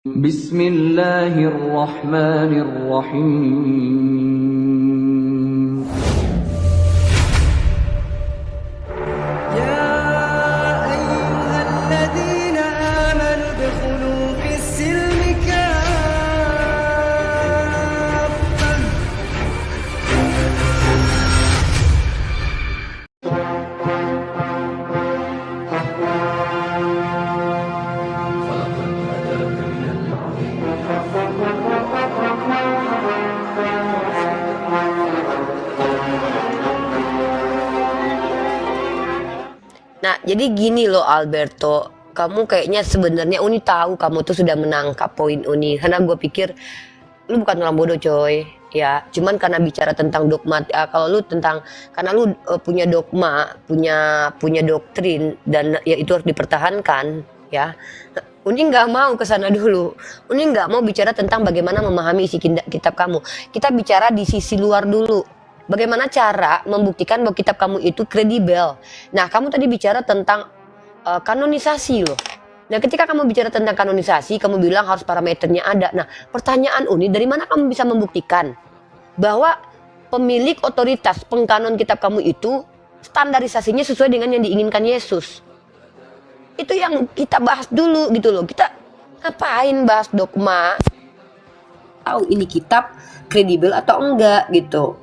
Bismillahirrahmanirrahim. يا أيها الذين آمنوا ادخلوا في السلم كافة. Nah, jadi gini loh Alberto, kamu kayaknya sebenarnya Uni tahu kamu tuh sudah menangkap poin Uni, karena gue pikir lu bukan orang bodoh coy, ya. Cuman karena bicara tentang dogma, kalau lu tentang karena lu punya dogma, punya doktrin dan ya itu harus dipertahankan, ya. Uni nggak mau ke sana dulu. Uni nggak mau bicara tentang bagaimana memahami isi kitab kamu. Kita bicara di sisi luar dulu. Bagaimana cara membuktikan bahwa kitab kamu itu kredibel. Nah, kamu tadi bicara tentang kanonisasi loh. Nah, ketika kamu bicara tentang kanonisasi, kamu bilang harus parameternya ada. Nah, pertanyaan Uni, dari mana kamu bisa membuktikan bahwa pemilik otoritas pengkanon kitab kamu itu standarisasinya sesuai dengan yang diinginkan Yesus? Itu yang kita bahas dulu gitu loh. Kita ngapain bahas dogma? Tahu ini kitab kredibel atau enggak gitu.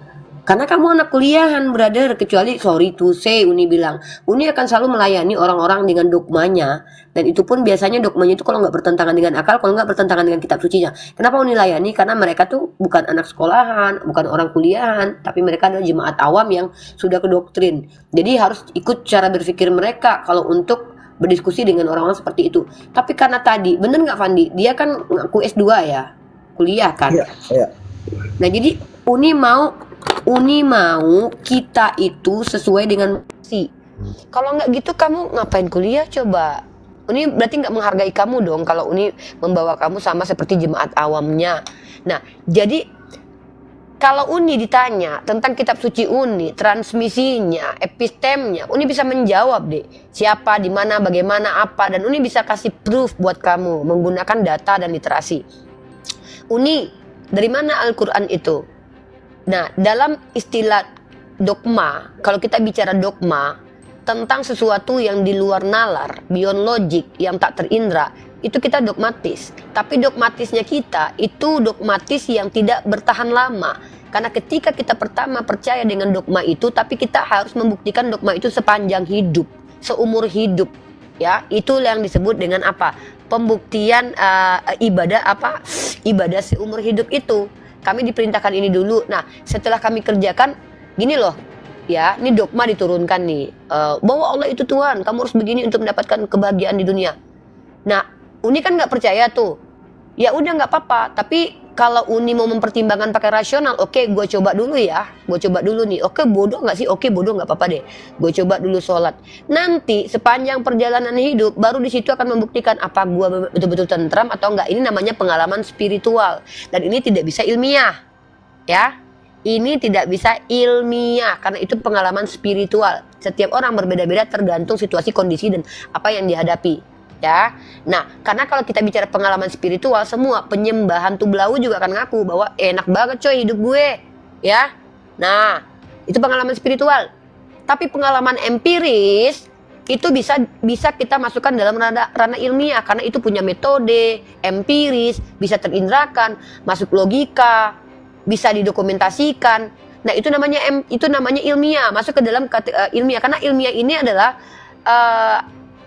Karena kamu anak kuliahan, brother. Kecuali, sorry to say, Uni bilang, Uni akan selalu melayani orang-orang dengan dogmanya. Dan itu pun biasanya dogmanya itu kalau nggak bertentangan dengan akal, kalau nggak bertentangan dengan kitab sucinya. Kenapa Uni layani? Karena mereka tuh bukan anak sekolahan, bukan orang kuliahan, tapi mereka adalah jemaat awam yang sudah ke doktrin. Jadi harus ikut cara berpikir mereka kalau untuk berdiskusi dengan orang-orang seperti itu. Tapi karena tadi, bener nggak Fandi? Dia kan ngaku S2 ya, kuliah kan? Iya. Nah, jadi Uni mau kita itu sesuai dengan si. Kalau nggak gitu kamu ngapain kuliah coba? Uni berarti nggak menghargai kamu dong kalau Uni membawa kamu sama seperti jemaat awamnya. Nah, jadi kalau Uni ditanya tentang kitab suci Uni, transmisinya, epistemnya, Uni bisa menjawab deh. Siapa, di mana, bagaimana, apa, dan Uni bisa kasih proof buat kamu menggunakan data dan literasi. Uni, dari mana Al-Quran itu? Nah, dalam istilah dogma, kalau kita bicara dogma tentang sesuatu yang di luar nalar, beyond logic, yang tak terindra, itu kita dogmatis. Tapi dogmatisnya kita itu dogmatis yang tidak bertahan lama. Karena ketika kita pertama percaya dengan dogma itu, tapi kita harus membuktikan dogma itu sepanjang hidup, seumur hidup. Ya, itu yang disebut dengan apa? Pembuktian ibadah apa? Ibadah seumur hidup itu. Kami diperintahkan ini dulu. Nah, setelah kami kerjakan, gini loh, ya, ini dogma diturunkan nih, bahwa Allah itu Tuhan, kamu harus begini untuk mendapatkan kebahagiaan di dunia. Nah, Uni kan nggak percaya tuh. Ya udah nggak apa-apa. Tapi kalau Uni mau mempertimbangkan pakai rasional, oke, gue coba dulu ya. Gue coba dulu nih. Oke, bodoh nggak sih? Oke, bodoh nggak apa-apa deh. Gue coba dulu sholat. Nanti sepanjang perjalanan hidup, baru di situ akan membuktikan apa gue betul-betul tentram atau enggak. Ini namanya pengalaman spiritual. Dan ini tidak bisa ilmiah. Ya. Ini tidak bisa ilmiah karena itu pengalaman spiritual. Setiap orang berbeda-beda tergantung situasi, kondisi, dan apa yang dihadapi. Ya, nah karena kalau kita bicara pengalaman spiritual, semua penyembahan Tublau juga akan ngaku bahwa enak banget coy hidup gue, ya. Nah, itu pengalaman spiritual. Tapi pengalaman empiris itu bisa kita masukkan dalam ranah ilmiah karena itu punya metode empiris, bisa terindrakan, masuk logika, bisa didokumentasikan. Nah, itu namanya ilmiah, masuk ke dalam ilmiah karena ilmiah ini adalah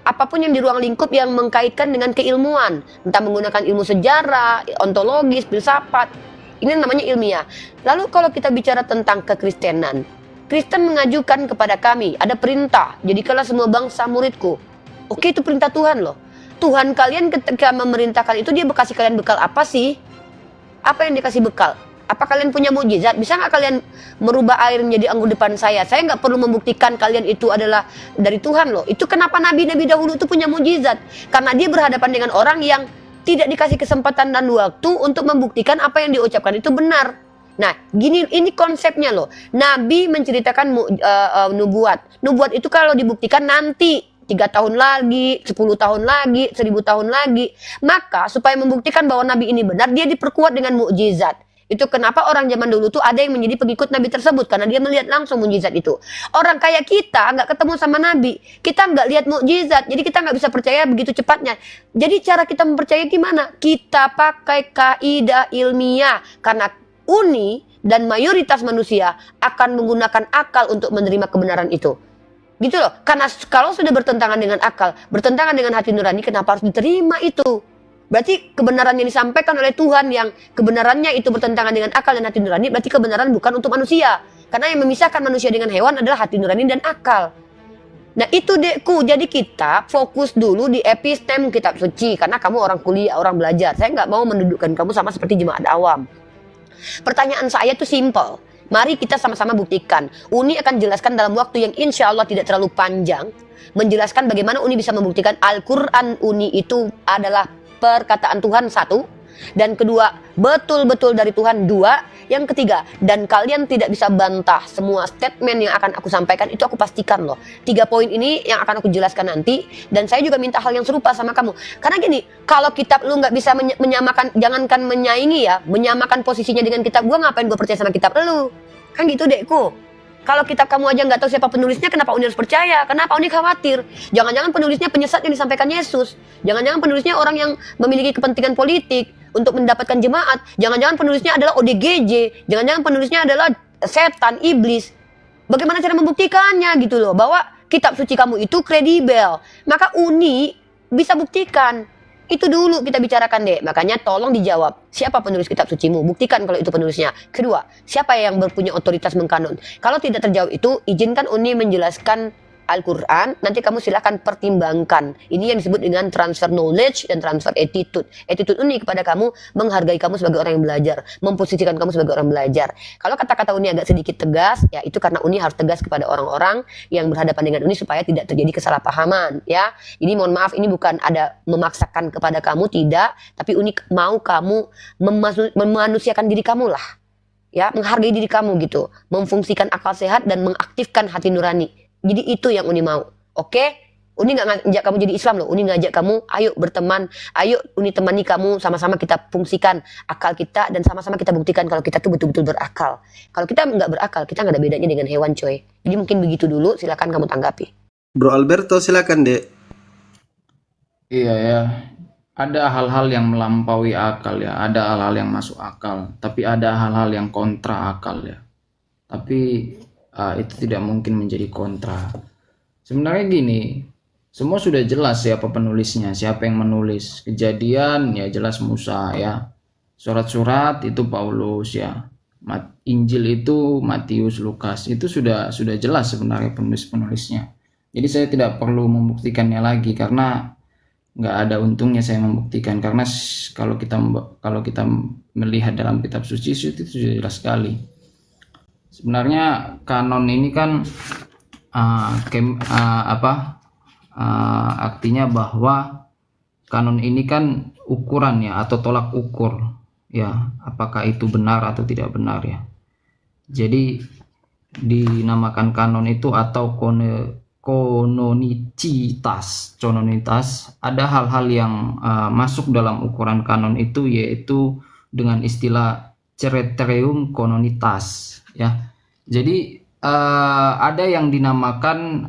apapun yang di ruang lingkup yang mengkaitkan dengan keilmuan, entah menggunakan ilmu sejarah, ontologis, filsafat, ini namanya ilmiah. Lalu kalau kita bicara tentang kekristenan, Kristen mengajukan kepada kami, ada perintah, jadikanlah semua bangsa muridku. Oke, itu perintah Tuhan loh. Tuhan kalian ketika memerintahkan itu, dia kasih kalian bekal apa sih? Apa yang dikasih bekal? Apa kalian punya mukjizat? Bisa nggak kalian merubah air menjadi anggur depan saya? Saya nggak perlu membuktikan kalian itu adalah dari Tuhan loh. Itu kenapa nabi-nabi dahulu itu punya mukjizat? Karena dia berhadapan dengan orang yang tidak dikasih kesempatan dan waktu untuk membuktikan apa yang diucapkan itu benar. Nah, ini konsepnya loh. Nabi menceritakan nubuat. Nubuat itu kalau dibuktikan nanti 3 tahun lagi, 10 tahun lagi, 1000 tahun lagi. Maka supaya membuktikan bahwa Nabi ini benar, dia diperkuat dengan mukjizat. Itu kenapa orang zaman dulu tuh ada yang menjadi pengikut Nabi tersebut, karena dia melihat langsung mukjizat itu. Orang kayak kita nggak ketemu sama Nabi, kita nggak lihat mukjizat, jadi kita nggak bisa percaya begitu cepatnya. Jadi cara kita mempercayai gimana? Kita pakai kaidah ilmiah, karena Uni dan mayoritas manusia akan menggunakan akal untuk menerima kebenaran itu. Gitu loh. Karena kalau sudah bertentangan dengan akal, bertentangan dengan hati nurani, kenapa harus diterima itu? Berarti kebenaran yang disampaikan oleh Tuhan yang kebenarannya itu bertentangan dengan akal dan hati nurani, berarti kebenaran bukan untuk manusia. Karena yang memisahkan manusia dengan hewan adalah hati nurani dan akal. Nah itu dekku, jadi kita fokus dulu di epistem kitab suci. Karena kamu orang kuliah, orang belajar. Saya nggak mau mendudukkan kamu sama seperti jemaat awam. Pertanyaan saya tuh simple. Mari kita sama-sama buktikan. Uni akan jelaskan dalam waktu yang insya Allah tidak terlalu panjang. Menjelaskan bagaimana Uni bisa membuktikan Al-Quran Uni itu adalah perkataan Tuhan satu, dan kedua betul-betul dari Tuhan dua, yang ketiga dan kalian tidak bisa bantah semua statement yang akan aku sampaikan itu, aku pastikan loh. 3 poin ini yang akan aku jelaskan nanti, dan saya juga minta hal yang serupa sama kamu. Karena gini, kalau kitab lu nggak bisa menyamakan, jangankan menyaingi ya, menyamakan posisinya dengan kitab gua, ngapain gua percaya sama kitab lu? Kan gitu dekku. Kalau kitab kamu aja nggak tahu siapa penulisnya, kenapa Uni harus percaya? Kenapa Uni khawatir? Jangan-jangan penulisnya penyesat yang disampaikan Yesus. Jangan-jangan penulisnya orang yang memiliki kepentingan politik untuk mendapatkan jemaat. Jangan-jangan penulisnya adalah ODGJ. Jangan-jangan penulisnya adalah setan, iblis. Bagaimana cara membuktikannya gitu loh? Bahwa kitab suci kamu itu kredibel. Maka Uni bisa buktikan. Itu dulu kita bicarakan deh. Makanya tolong dijawab. Siapa penulis kitab sucimu? Buktikan kalau itu penulisnya. Kedua, siapa yang berpunya otoritas mengkanon? Kalau tidak terjawab itu, izinkan Uni menjelaskan Al-Quran. Nanti kamu silahkan pertimbangkan. Ini yang disebut dengan transfer knowledge dan transfer attitude. Attitude Uni kepada kamu, menghargai kamu sebagai orang yang belajar. Memposisikan kamu sebagai orang belajar. Kalau kata-kata Uni agak sedikit tegas, ya itu karena Uni harus tegas kepada orang-orang yang berhadapan dengan Uni supaya tidak terjadi kesalahpahaman. Ya, ini mohon maaf, ini bukan ada memaksakan kepada kamu, tidak. Tapi Uni mau kamu memanusiakan diri kamu lah. Ya, menghargai diri kamu gitu. Memfungsikan akal sehat dan mengaktifkan hati nurani. Jadi itu yang Uni mau, oke? Uni nggak ngajak kamu jadi Islam loh. Uni ngajak kamu, ayo berteman, ayo Uni temani kamu, sama-sama kita fungsikan akal kita dan sama-sama kita buktikan kalau kita tuh betul-betul berakal. Kalau kita nggak berakal, kita nggak ada bedanya dengan hewan, coy. Jadi mungkin begitu dulu. Silakan kamu tanggapi. Bro Alberto, silakan dek. Iya ya, ada hal-hal yang melampaui akal ya, ada hal-hal yang masuk akal, tapi ada hal-hal yang kontra akal ya. Tapi itu tidak mungkin menjadi kontra. Sebenarnya gini, semua sudah jelas siapa penulisnya, siapa yang menulis. Kejadian ya jelas Musa ya, surat-surat itu Paulus ya, Injil itu Matius, Lukas, itu sudah jelas sebenarnya penulis-penulisnya. Jadi saya tidak perlu membuktikannya lagi karena nggak ada untungnya saya membuktikan, karena kalau kita melihat dalam kitab suci itu sudah jelas sekali. Sebenarnya kanon ini kan artinya bahwa kanon ini kan ukuran ya, atau tolak ukur ya, apakah itu benar atau tidak benar ya. Jadi dinamakan kanon itu atau kononicitas, ada hal-hal yang masuk dalam ukuran kanon itu, yaitu dengan istilah ceretrium canonitas ya. Jadi ada yang dinamakan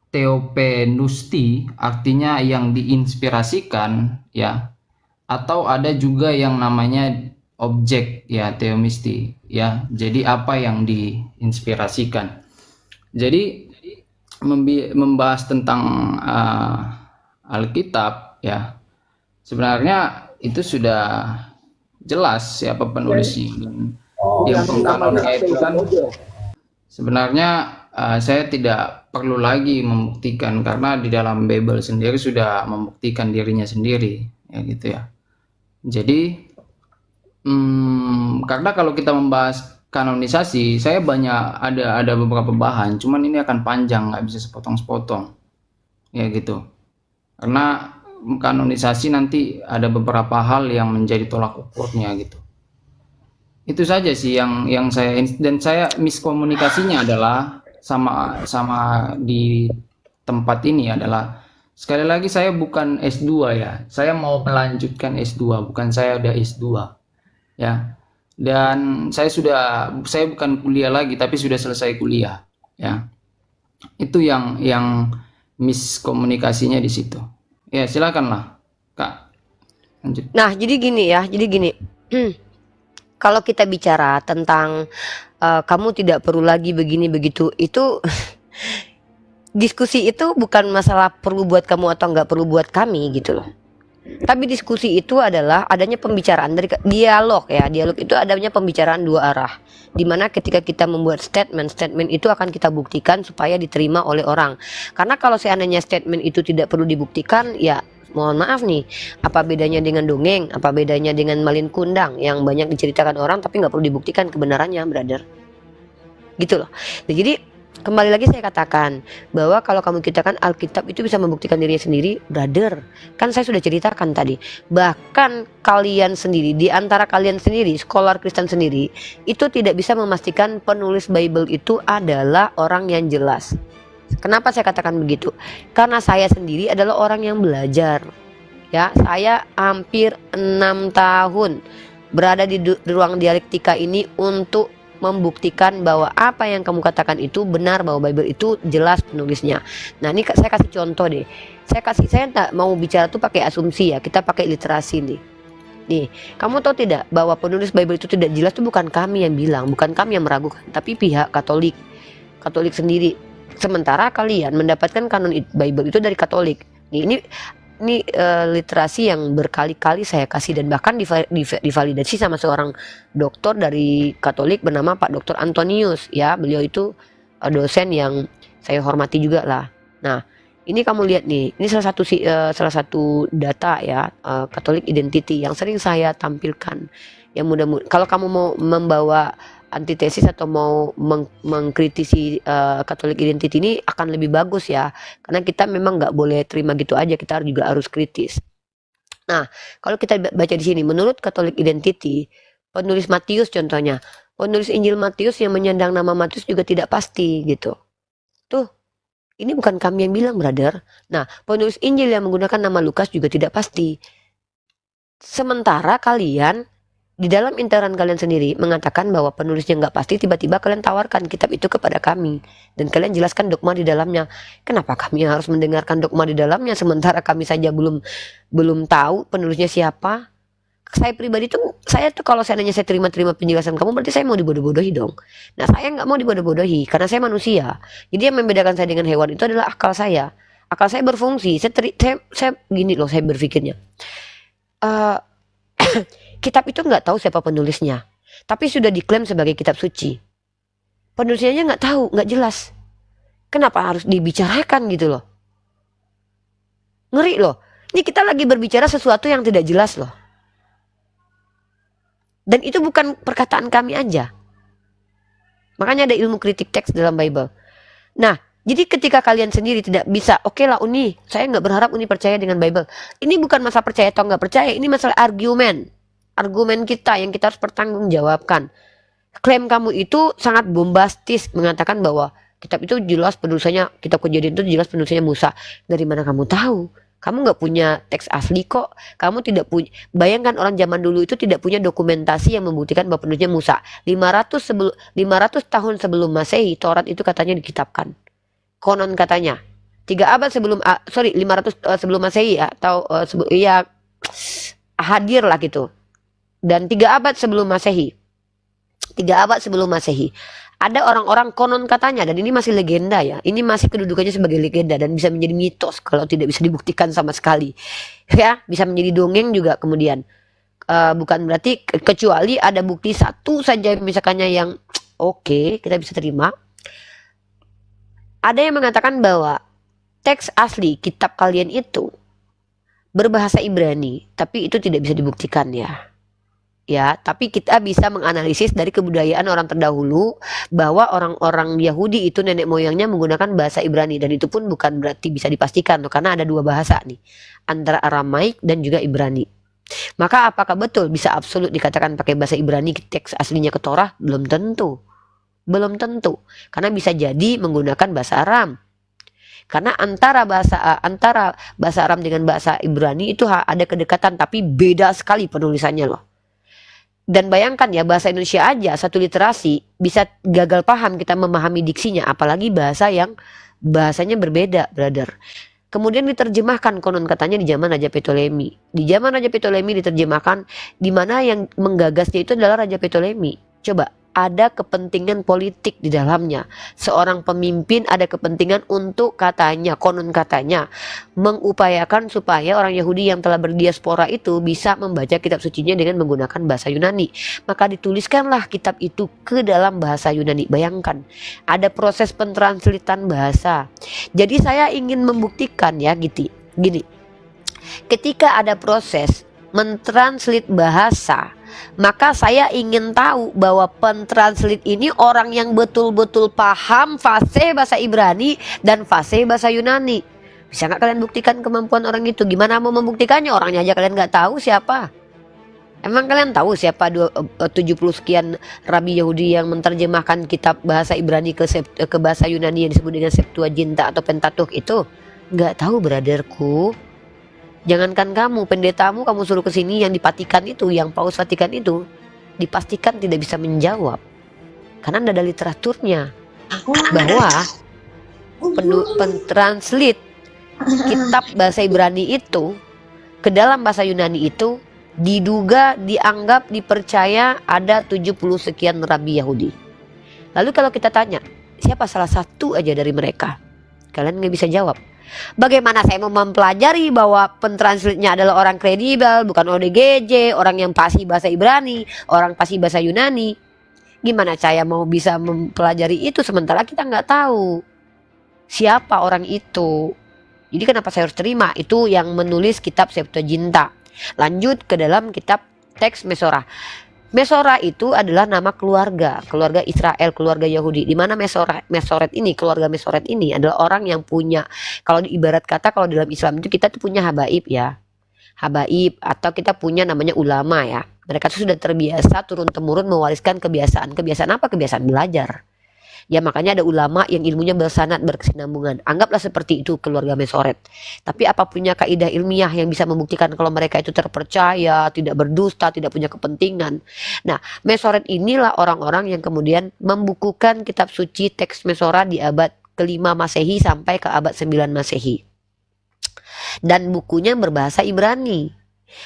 theopenusti, artinya yang diinspirasikan ya, atau ada juga yang namanya objek ya, theomisti ya. Jadi apa yang diinspirasikan. Jadi membahas tentang Alkitab ya, sebenarnya itu sudah jelas siapa penulisnya. Yang pengkanonnya itu kan sebenarnya saya tidak perlu lagi membuktikan, karena di dalam Bible sendiri sudah membuktikan dirinya sendiri ya gitu ya. Jadi karena kalau kita membahas kanonisasi, saya banyak ada beberapa bahan, cuman ini akan panjang, nggak bisa sepotong-sepotong ya gitu. Karena kanonisasi nanti ada beberapa hal yang menjadi tolak ukurnya gitu. Itu saja sih yang saya, dan saya miskomunikasinya adalah sama sama di tempat ini adalah, sekali lagi saya bukan S2 ya. Saya mau melanjutkan S2, bukan saya udah S2 ya. Dan saya bukan kuliah lagi tapi sudah selesai kuliah ya. Itu yang miskomunikasinya di situ. Ya, silakanlah, Kak. Lanjut. Nah, jadi gini ya, jadi gini. Kalau kita bicara tentang kamu tidak perlu lagi begini begitu, itu diskusi itu bukan masalah perlu buat kamu atau nggak perlu buat kami gitu loh. Tapi diskusi itu adalah adanya pembicaraan dari dialog ya. Dialog itu adanya pembicaraan dua arah. Dimana ketika kita membuat statement itu akan kita buktikan supaya diterima oleh orang. Karena kalau seandainya statement itu tidak perlu dibuktikan, ya mohon maaf nih, apa bedanya dengan dongeng? Apa bedanya dengan malin kundang yang banyak diceritakan orang tapi nggak perlu dibuktikan kebenarannya, brother? Gitu loh. Nah, jadi kembali lagi saya katakan bahwa kalau kamu ceritakan Alkitab itu bisa membuktikan dirinya sendiri, brother. Kan saya sudah ceritakan tadi. Bahkan kalian sendiri, di antara kalian sendiri, scholar Kristen sendiri, itu tidak bisa memastikan penulis Bible itu adalah orang yang jelas. Kenapa saya katakan begitu? Karena saya sendiri adalah orang yang belajar. Ya, saya hampir 6 tahun berada di ruang dialektika ini untuk membuktikan bahwa apa yang kamu katakan itu benar, bahwa Bible itu jelas penulisnya. Nah, ini saya kasih contoh deh. Saya tak mau bicara tuh pakai asumsi ya, kita pakai literasi nih. Nih, kamu tahu tidak bahwa penulis Bible itu tidak jelas itu bukan kami yang bilang, bukan kami yang meragukan, tapi pihak Katolik sendiri. Sementara kalian mendapatkan kanon Bible itu dari Katolik. Nih, ini literasi yang berkali-kali saya kasih dan bahkan divalidasi sama seorang dokter dari Katolik bernama Pak Dr. Antonius ya. Beliau itu dosen yang saya hormati juga lah. Nah, ini kamu lihat nih, ini salah satu data ya, Catholic Identity yang sering saya tampilkan. Yang mudah-mudahan kalau kamu mau membawa antitesis atau mau mengkritisi Catholic Identity ini akan lebih bagus ya, karena kita memang nggak boleh terima gitu aja, kita juga harus kritis. Nah, kalau kita baca di sini, menurut Catholic Identity, penulis Matius contohnya, penulis Injil Matius yang menyandang nama Matius juga tidak pasti gitu. Tuh, ini bukan kami yang bilang, brother. Nah, penulis Injil yang menggunakan nama Lukas juga tidak pasti. Sementara kalian di dalam interan kalian sendiri mengatakan bahwa penulisnya nggak pasti, tiba-tiba kalian tawarkan kitab itu kepada kami dan kalian jelaskan dogma di dalamnya. Kenapa kami harus mendengarkan dogma di dalamnya sementara kami saja belum tahu penulisnya siapa? Saya pribadi tuh, saya tuh kalau seandainya saya terima penjelasan kamu, berarti saya mau dibodoh-bodohi dong. Nah, saya nggak mau dibodoh-bodohi karena saya manusia. Jadi yang membedakan saya dengan hewan itu adalah akal saya. Akal saya berfungsi. Saya gini loh, saya berpikirnya. Kitab itu nggak tahu siapa penulisnya, tapi sudah diklaim sebagai kitab suci. Penulisnya nggak tahu, nggak jelas. Kenapa harus dibicarakan gitu loh? Ngeri loh. Ini kita lagi berbicara sesuatu yang tidak jelas loh. Dan itu bukan perkataan kami aja. Makanya ada ilmu kritik teks dalam Bible. Nah, jadi ketika kalian sendiri tidak bisa, oke lah Uni, saya nggak berharap Uni percaya dengan Bible. Ini bukan masalah percaya atau nggak percaya, ini masalah argumen kita yang kita harus pertanggungjawabkan. Klaim kamu itu sangat bombastis mengatakan bahwa kitab itu jelas penulisannya, kitab Kejadian itu jelas penulisannya Musa. Dari mana kamu tahu? Kamu nggak punya teks asli kok. Kamu tidak punya. Bayangkan orang zaman dulu itu tidak punya dokumentasi yang membuktikan bahwa penulisnya Musa. 500 tahun sebelum Masehi, Taurat itu katanya dikitabkan. Konon katanya 3 abad sebelum 500 sebelum Masehi ya, atau ya hadir lah gitu. Dan 3 abad sebelum Masehi, ada orang-orang konon katanya, dan ini masih legenda ya, ini masih kedudukannya sebagai legenda dan bisa menjadi mitos kalau tidak bisa dibuktikan sama sekali ya, bisa menjadi dongeng juga kemudian. Bukan berarti, kecuali ada bukti satu saja misalkannya yang oke, kita bisa terima. Ada yang mengatakan bahwa teks asli kitab kalian itu berbahasa Ibrani, tapi itu tidak bisa dibuktikan ya. Ya, tapi kita bisa menganalisis dari kebudayaan orang terdahulu bahwa orang-orang Yahudi itu nenek moyangnya menggunakan bahasa Ibrani, dan itu pun bukan berarti bisa dipastikan loh, karena ada 2 bahasa nih, antara Aramaik dan juga Ibrani. Maka apakah betul bisa absolut dikatakan pakai bahasa Ibrani teks aslinya ke Torah? Belum tentu. Belum tentu, karena bisa jadi menggunakan bahasa Aram. Karena antara bahasa Aram dengan bahasa Ibrani itu ada kedekatan, tapi beda sekali penulisannya loh. Dan bayangkan ya, bahasa Indonesia aja satu literasi bisa gagal paham kita memahami diksinya, apalagi bahasa yang bahasanya berbeda, brother. Kemudian diterjemahkan konon katanya di zaman Raja Ptolemy. Di zaman Raja Ptolemy diterjemahkan, di mana yang menggagasnya itu adalah Raja Ptolemy. Coba, ada kepentingan politik di dalamnya. Seorang pemimpin ada kepentingan untuk katanya, konon katanya, mengupayakan supaya orang Yahudi yang telah berdiaspora itu bisa membaca kitab sucinya dengan menggunakan bahasa Yunani. Maka dituliskanlah kitab itu ke dalam bahasa Yunani. Bayangkan, ada proses pentranslitan bahasa. Jadi saya ingin membuktikan ya gini. Ketika ada proses mentranslate bahasa, maka saya ingin tahu bahwa pentranslate ini orang yang betul-betul paham fase bahasa Ibrani dan fase bahasa Yunani. Bisa nggak kalian buktikan kemampuan orang itu? Gimana mau membuktikannya? Orangnya aja kalian nggak tahu siapa. Emang kalian tahu siapa 70 sekian Rabi Yahudi yang menerjemahkan kitab bahasa Ibrani ke bahasa Yunani yang disebut dengan Septuaginta atau Pentateuch itu? Nggak tahu, brotherku. Jangankan kamu, pendetamu kamu suruh ke sini yang di Vatikan itu, yang Paus Vatikan itu, dipastikan tidak bisa menjawab. Karena ada literaturnya bahwa pentranslate kitab bahasa Ibrani itu ke dalam bahasa Yunani itu dianggap, dipercaya ada 70 sekian Rabi Yahudi. Lalu kalau kita tanya, siapa salah satu aja dari mereka? Kalian nggak bisa jawab. Bagaimana saya mau mempelajari bahwa pentranslate-nya adalah orang kredibel, bukan ODGJ, orang yang pasti bahasa Ibrani, orang pasti bahasa Yunani? Gimana saya mau bisa mempelajari itu sementara kita nggak tahu siapa orang itu? Jadi kenapa saya harus terima itu yang menulis kitab Septuaginta? Lanjut ke dalam kitab teks Mesorah. Mesorah itu adalah nama keluarga Israel, keluarga Yahudi. Di mana Mesoret ini, keluarga Mesoret ini adalah orang yang punya, kalau ibarat kata kalau dalam Islam itu kita tuh punya habaib ya. Habaib atau kita punya namanya ulama ya. Mereka tuh sudah terbiasa turun-temurun mewariskan kebiasaan. Kebiasaan apa? Kebiasaan belajar. Ya makanya ada ulama yang ilmunya bersanad, berkesinambungan. Anggaplah seperti itu keluarga Mesoret. Tapi apa punya kaidah ilmiah yang bisa membuktikan kalau mereka itu terpercaya, tidak berdusta, tidak punya kepentingan. Nah, Mesoret inilah orang-orang yang kemudian membukukan kitab suci teks Mesorah di abad ke-5 Masehi sampai ke abad 9 Masehi. Dan bukunya berbahasa Ibrani.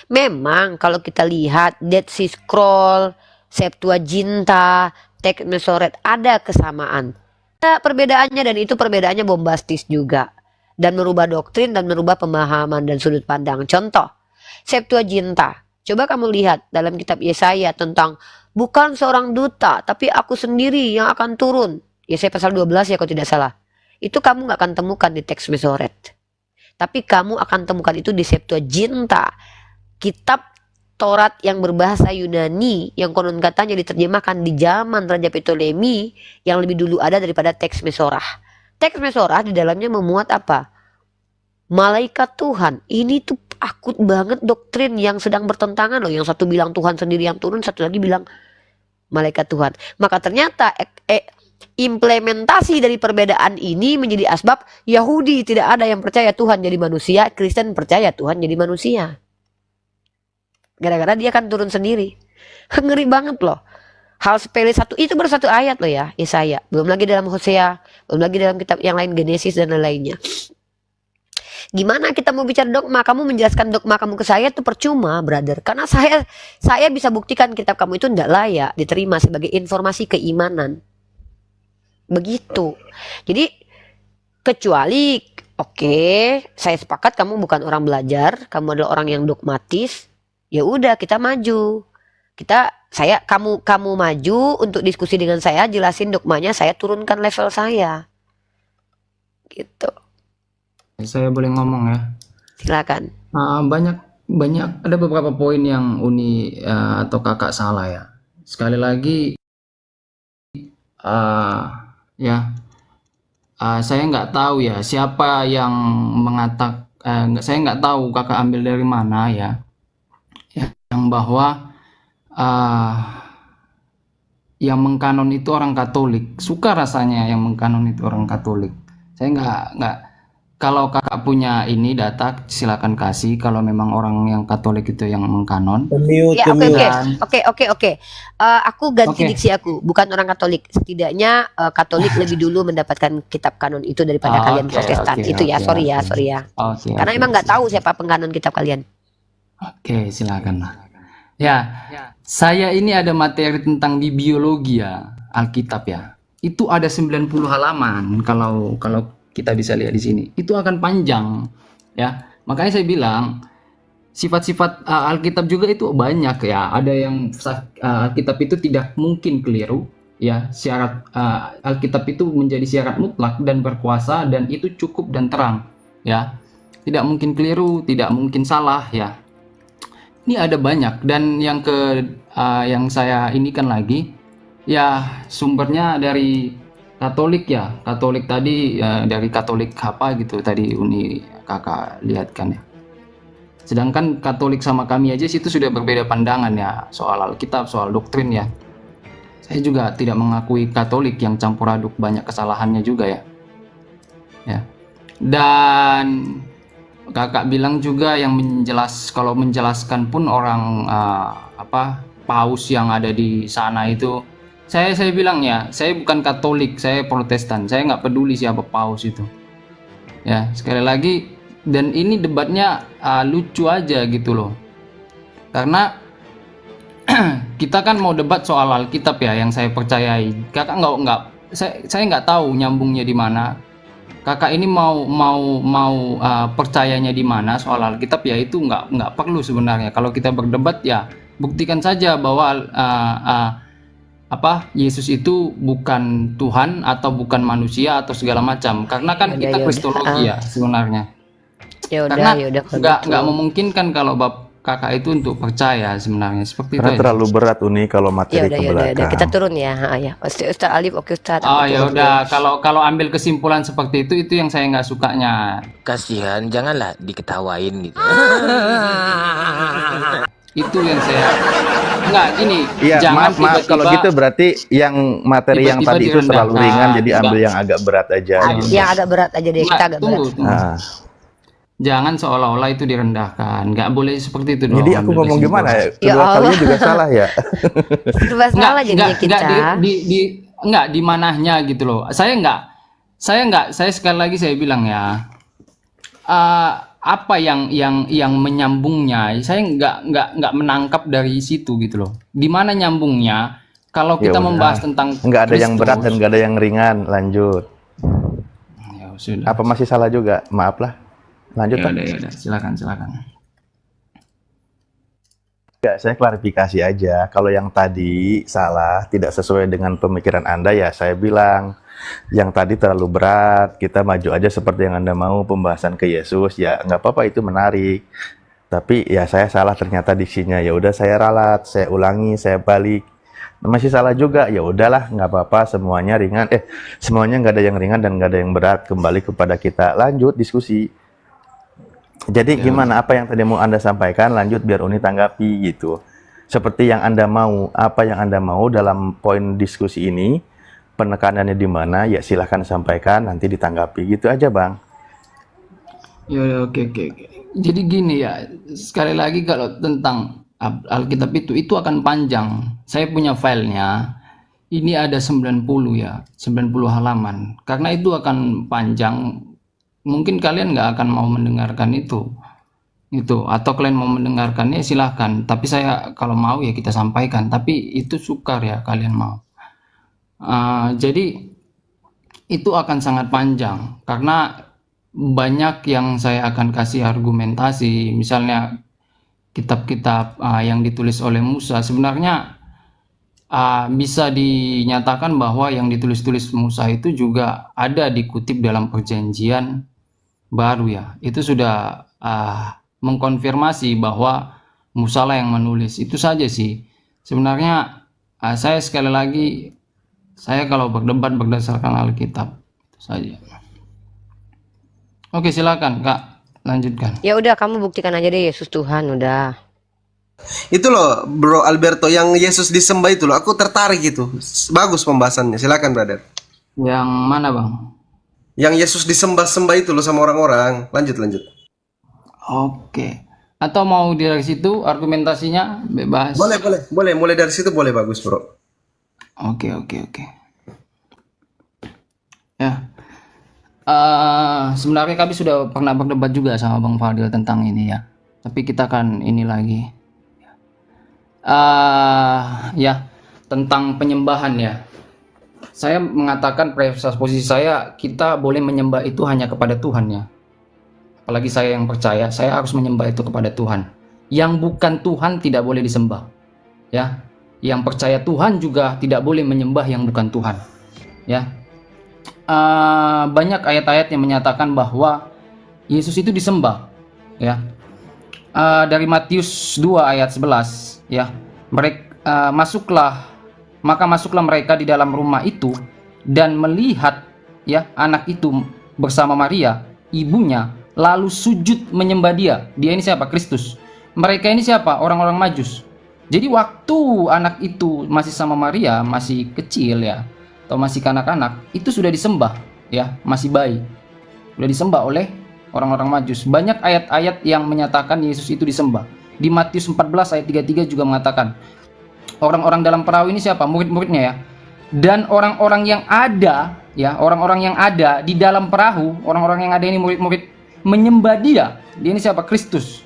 Memang kalau kita lihat Dead Sea Scroll, Septuaginta, teks Mesoret ada kesamaan. Ada perbedaannya dan itu perbedaannya bombastis juga. Dan merubah doktrin dan merubah pemahaman dan sudut pandang. Contoh, Septuaginta. Coba kamu lihat dalam kitab Yesaya tentang bukan seorang duta tapi aku sendiri yang akan turun. Yesaya pasal 12 ya kalau tidak salah. Itu kamu gak akan temukan di teks Mesoret. Tapi kamu akan temukan itu di Septuaginta. Kitab Taurat yang berbahasa Yunani yang konon katanya diterjemahkan di zaman Raja Ptolemy yang lebih dulu ada daripada teks Mesorah. Teks Mesorah di dalamnya memuat apa? Malaikat Tuhan. Ini tuh akut banget doktrin yang sedang bertentangan loh. Yang satu bilang Tuhan sendiri yang turun, satu lagi bilang malaikat Tuhan. Maka ternyata implementasi dari perbedaan ini menjadi asbab Yahudi tidak ada yang percaya Tuhan jadi manusia, Kristen percaya Tuhan jadi manusia. Gara-gara dia kan turun sendiri. Ngeri banget loh. Hal sepele satu itu baru satu ayat loh ya, Yesaya. Belum lagi dalam Hosea, belum lagi dalam kitab yang lain, Genesis dan lain-lainnya. Gimana kita mau bicara dogma? Kamu menjelaskan dogma kamu ke saya itu percuma, brother. Karena saya bisa buktikan kitab kamu itu tidak layak diterima sebagai informasi keimanan. Begitu. Jadi kecuali oke, saya sepakat kamu bukan orang belajar, kamu adalah orang yang dogmatis. Ya udah kita maju. Kamu maju untuk diskusi dengan saya, jelasin dogmanya, saya turunkan level saya. Gitu. Saya boleh ngomong ya? Silakan. Banyak ada beberapa poin yang Uni atau kakak salah ya. Sekali lagi saya nggak tahu ya siapa yang mengatakan, saya nggak tahu kakak ambil dari mana ya, yang bahwa yang mengkanon itu orang Katolik. Suka rasanya yang mengkanon itu orang Katolik. Saya nggak kalau kakak punya ini data silakan kasih kalau memang orang yang Katolik itu yang mengkanon. Ya, oke. Dan Aku ganti oke. diksi aku, bukan orang Katolik. Setidaknya Katolik lebih dulu mendapatkan kitab kanon itu daripada kalian Oke, Protestan. oke, Itu ya, oke, sorry ya, oke. sorry ya. Oke, Karena oke. emang nggak tahu siapa pengkanon kitab kalian. Oke, silakan lah. Ya, saya ini ada materi tentang di biologi ya, Alkitab ya. Itu ada 90 halaman kalau kita bisa lihat di sini. Itu akan panjang ya. Makanya saya bilang sifat-sifat Alkitab juga itu banyak ya. Ada yang Alkitab itu tidak mungkin keliru ya. Syarat Alkitab itu menjadi syarat mutlak dan berkuasa dan itu cukup dan terang ya. Tidak mungkin keliru, tidak mungkin salah ya. Ini ada banyak dan yang saya inikan lagi ya sumbernya dari Katolik ya. Katolik tadi ya, dari Katolik apa gitu tadi Uni kakak lihat kan ya. Sedangkan Katolik sama kami aja situ sudah berbeda pandangan ya soal Alkitab, soal doktrin ya. Saya juga tidak mengakui Katolik yang campur aduk banyak kesalahannya juga ya. Ya. Dan kakak bilang juga yang kalau menjelaskan pun orang paus yang ada di sana itu saya bilang ya saya bukan Katolik, saya Protestan, saya nggak peduli siapa paus itu ya. Sekali lagi dan ini debatnya lucu aja gitu loh karena kita kan mau debat soal Alkitab ya yang saya percayai. Kakak saya nggak tahu nyambungnya di mana. Kakak ini mau percayanya di mana soal Alkitab ya itu nggak perlu sebenarnya. Kalau kita berdebat ya buktikan saja bahwa Yesus itu bukan Tuhan atau bukan manusia atau segala macam. Karena kan kita kristologi ya sebenarnya. Karena nggak memungkinkan kalau kakak itu untuk percaya sebenarnya seperti Karena itu. terlalu berat Uni kalau materi ke belakang. Kita turun ya. Ya. Ustaz Alif, oke Ustaz. Oh ya udah kalau ambil kesimpulan seperti itu yang saya nggak sukanya. Kasihan, janganlah diketawain gitu. Itu yang saya nggak gini. Iya, jangan maaf kalau gitu berarti yang materi yang tiba-tiba tadi itu terlalu direndahkan. ringan jadi ambil Enggak. yang agak berat aja. gitu. Yang agak berat aja deh, kita agak berat. Tunggu. Nah, Jangan seolah-olah itu direndahkan. Nggak boleh seperti itu dong. jadi aku ngomong gimana ya? Ya Kedua Allah. kalinya juga salah ya. Serba salah jadinya kita. Nggak di manahnya gitu loh. Saya sekali lagi saya bilang ya. Apa yang menyambungnya? Saya nggak menangkap dari situ gitu loh. Di mana nyambungnya? Kalau Ya kita udah. membahas tentang Nggak ada yang berat Kristus, dan nggak ada yang ringan. Lanjut. ya sudah. Apa masih salah juga? Maaf lah. Lanjut. Pak. Ya udah. Silakan. Ya, saya klarifikasi aja. Kalau yang tadi salah, tidak sesuai dengan pemikiran Anda ya saya bilang. Yang tadi terlalu berat, kita maju aja seperti yang Anda mau, pembahasan ke Yesus, ya nggak apa-apa itu menarik. Tapi ya saya salah ternyata diksinya, ya udah saya ralat, saya ulangi, saya balik. Masih salah juga, ya udahlah nggak apa-apa, semuanya ringan. Semuanya nggak ada yang ringan dan nggak ada yang berat. Kembali kepada kita, lanjut diskusi. Jadi gimana apa yang tadi mau Anda sampaikan, lanjut biar Uni tanggapi gitu. Seperti yang Anda mau, apa yang Anda mau dalam poin diskusi ini, penekanannya di mana, ya silahkan sampaikan, nanti ditanggapi gitu aja Bang. Ya udah, oke. Jadi gini ya, sekali lagi kalau tentang Alkitab itu akan panjang. Saya punya filenya. Ini ada 90 ya, 90 halaman. Karena itu akan panjang. Mungkin kalian nggak akan mau mendengarkan itu atau kalian mau mendengarkannya silahkan. Tapi saya kalau mau ya kita sampaikan. Tapi itu sukar ya kalian mau. Jadi itu akan sangat panjang karena banyak yang saya akan kasih argumentasi. Misalnya kitab-kitab yang ditulis oleh Musa sebenarnya bisa dinyatakan bahwa yang ditulis-tulis Musa itu juga ada dikutip dalam perjanjian baru ya. Itu sudah mengkonfirmasi bahwa Musa lah yang menulis. Itu saja sih. Sebenarnya saya sekali lagi saya kalau berdebat berdasarkan Alkitab itu saja. Oke, silakan Kak, lanjutkan. Ya udah, kamu buktikan aja deh Yesus Tuhan udah. Itu loh, Bro Alberto, yang Yesus disembah itu loh. Aku tertarik itu. Bagus pembahasannya. Silakan, brother. Yang mana, Bang? Yang Yesus disembah-sembah itu loh sama orang-orang. Lanjut, lanjut. Oke. Atau mau dari situ argumentasinya bebas? Boleh, boleh, boleh. Mulai dari situ boleh, bagus, bro. Oke. Ya. Sebenarnya kami sudah pernah berdebat juga sama Bang Fadil tentang ini ya. Tapi kita kan ini lagi. Ya, tentang penyembahan ya. Saya mengatakan posisi saya, kita boleh menyembah itu hanya kepada Tuhan ya. Apalagi saya yang percaya, saya harus menyembah itu kepada Tuhan. Yang bukan Tuhan tidak boleh disembah. Ya. Yang percaya Tuhan juga tidak boleh menyembah yang bukan Tuhan. Ya. Banyak ayat-ayat yang menyatakan bahwa Yesus itu disembah. Ya. Dari Matius 2 ayat 11 ya. Masuklah mereka di dalam rumah itu dan melihat ya anak itu bersama Maria, ibunya, lalu sujud menyembah dia. Dia ini siapa? Kristus. Mereka ini siapa? Orang-orang Majus. Jadi waktu anak itu masih sama Maria, masih kecil ya, atau masih kanak-kanak, itu sudah disembah ya, masih bayi. Sudah disembah oleh orang-orang Majus. Banyak ayat-ayat yang menyatakan Yesus itu disembah. Di Matius 14 ayat 33 juga mengatakan, orang-orang dalam perahu ini siapa? Murid-muridnya ya. Dan orang-orang yang ada ya, orang-orang yang ada di dalam perahu, orang-orang yang ada ini murid-murid menyembah dia. Dia ini siapa? Kristus.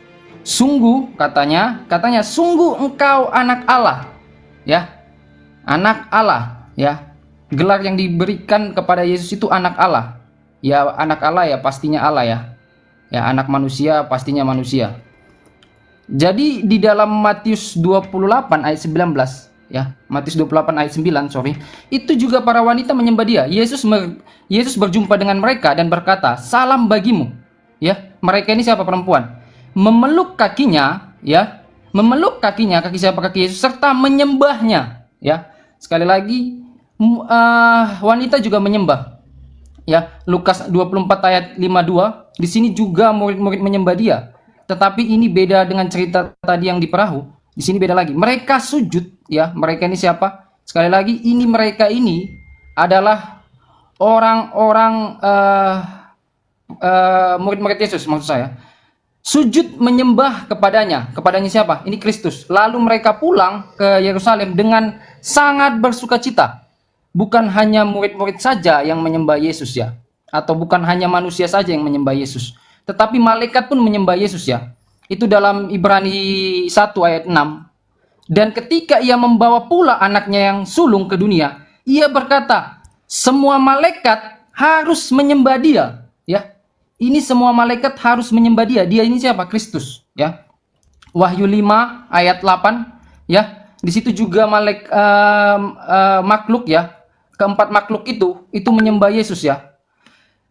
Sungguh katanya sungguh engkau anak Allah. Ya. Anak Allah ya. Gelar yang diberikan kepada Yesus itu anak Allah. Ya, anak Allah ya pastinya Allah ya. Ya, anak manusia pastinya manusia. Jadi di dalam Matius 28 ayat 19 ya, Matius 28 ayat 9, itu juga para wanita menyembah dia. Yesus berjumpa dengan mereka dan berkata, "Salam bagimu." Ya, mereka ini siapa? Perempuan. Memeluk kakinya, ya. Memeluk kakinya, kaki siapa? Kaki Yesus, serta menyembahnya, ya. Sekali lagi, wanita juga menyembah. Ya, Lukas 24 ayat 52, di sini juga murid-murid menyembah dia. Tetapi ini beda dengan cerita tadi yang di perahu. Di sini beda lagi. Mereka sujud, ya. Mereka ini siapa? Sekali lagi, mereka ini adalah orang-orang murid-murid Yesus, maksud saya. Sujud menyembah kepadanya siapa? Ini Kristus. Lalu mereka pulang ke Yerusalem dengan sangat bersukacita. Bukan hanya murid-murid saja yang menyembah Yesus ya, atau bukan hanya manusia saja yang menyembah Yesus, tetapi malaikat pun menyembah Yesus ya. Itu dalam Ibrani 1 ayat 6. Dan ketika ia membawa pula anaknya yang sulung ke dunia, ia berkata, semua malaikat harus menyembah dia ya. Ini semua malaikat harus menyembah dia. Dia ini siapa? Kristus, ya. Wahyu 5 ayat 8, ya. Di situ juga makhluk ya. Keempat makhluk itu menyembah Yesus ya.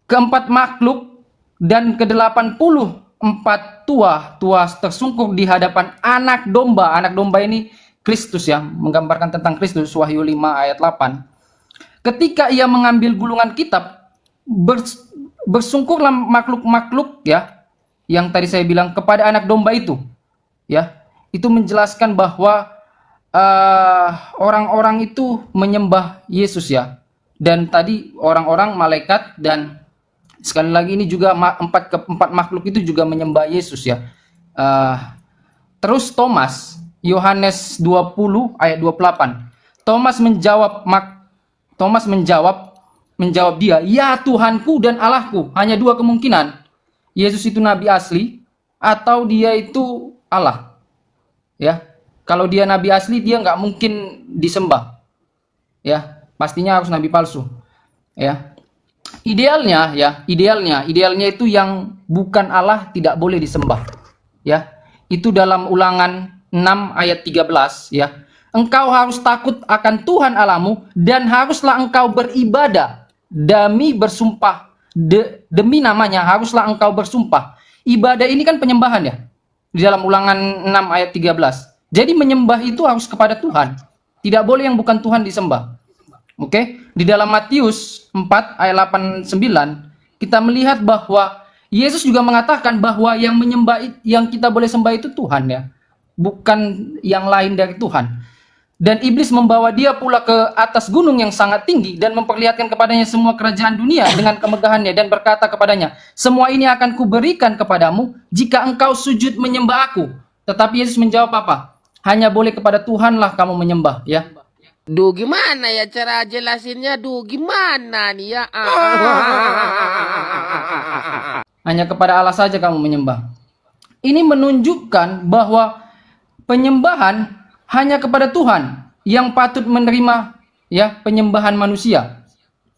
Keempat makhluk dan ke-84 tua tersungkur di hadapan anak domba. Anak domba ini Kristus ya, menggambarkan tentang Kristus. Wahyu 5 ayat 8. Ketika ia mengambil gulungan kitab, bersungkurlah makhluk-makhluk ya, yang tadi saya bilang kepada anak domba itu ya. Itu menjelaskan bahwa orang-orang itu menyembah Yesus ya. Dan tadi orang-orang malaikat, dan sekali lagi ini juga empat makhluk itu juga menyembah Yesus ya. Terus Thomas, Yohanes 20 ayat 28. Thomas menjawab dia, "Ya Tuhanku dan Allahku." Hanya dua kemungkinan. Yesus itu nabi asli atau dia itu Allah. Ya. Kalau dia nabi asli, dia nggak mungkin disembah. Ya, pastinya harus nabi palsu. Ya. Idealnya itu yang bukan Allah tidak boleh disembah. Ya. Itu dalam Ulangan 6 ayat 13 ya. Engkau harus takut akan Tuhan Allahmu dan haruslah engkau beribadah demi bersumpah demi namanya, haruslah engkau bersumpah. Ibadah ini kan penyembahan ya. Di dalam Ulangan 6 ayat 13. Jadi menyembah itu harus kepada Tuhan. Tidak boleh yang bukan Tuhan disembah. Oke? Di dalam Matius 4 ayat 8-9 kita melihat bahwa Yesus juga mengatakan bahwa yang kita boleh sembah itu Tuhan ya. bukan yang lain dari Tuhan. Dan iblis membawa dia pula ke atas gunung yang sangat tinggi dan memperlihatkan kepadanya semua kerajaan dunia dengan kemegahannya dan berkata kepadanya, semua ini akan kuberikan kepadamu jika engkau sujud menyembah aku. Tetapi Yesus menjawab apa? Hanya boleh kepada Tuhanlah kamu menyembah, ya. Duh, gimana ya cara jelasinnya? Duh, gimana nih ya? Hanya kepada Allah saja kamu menyembah. Ini menunjukkan bahwa penyembahan hanya kepada Tuhan yang patut menerima ya penyembahan manusia.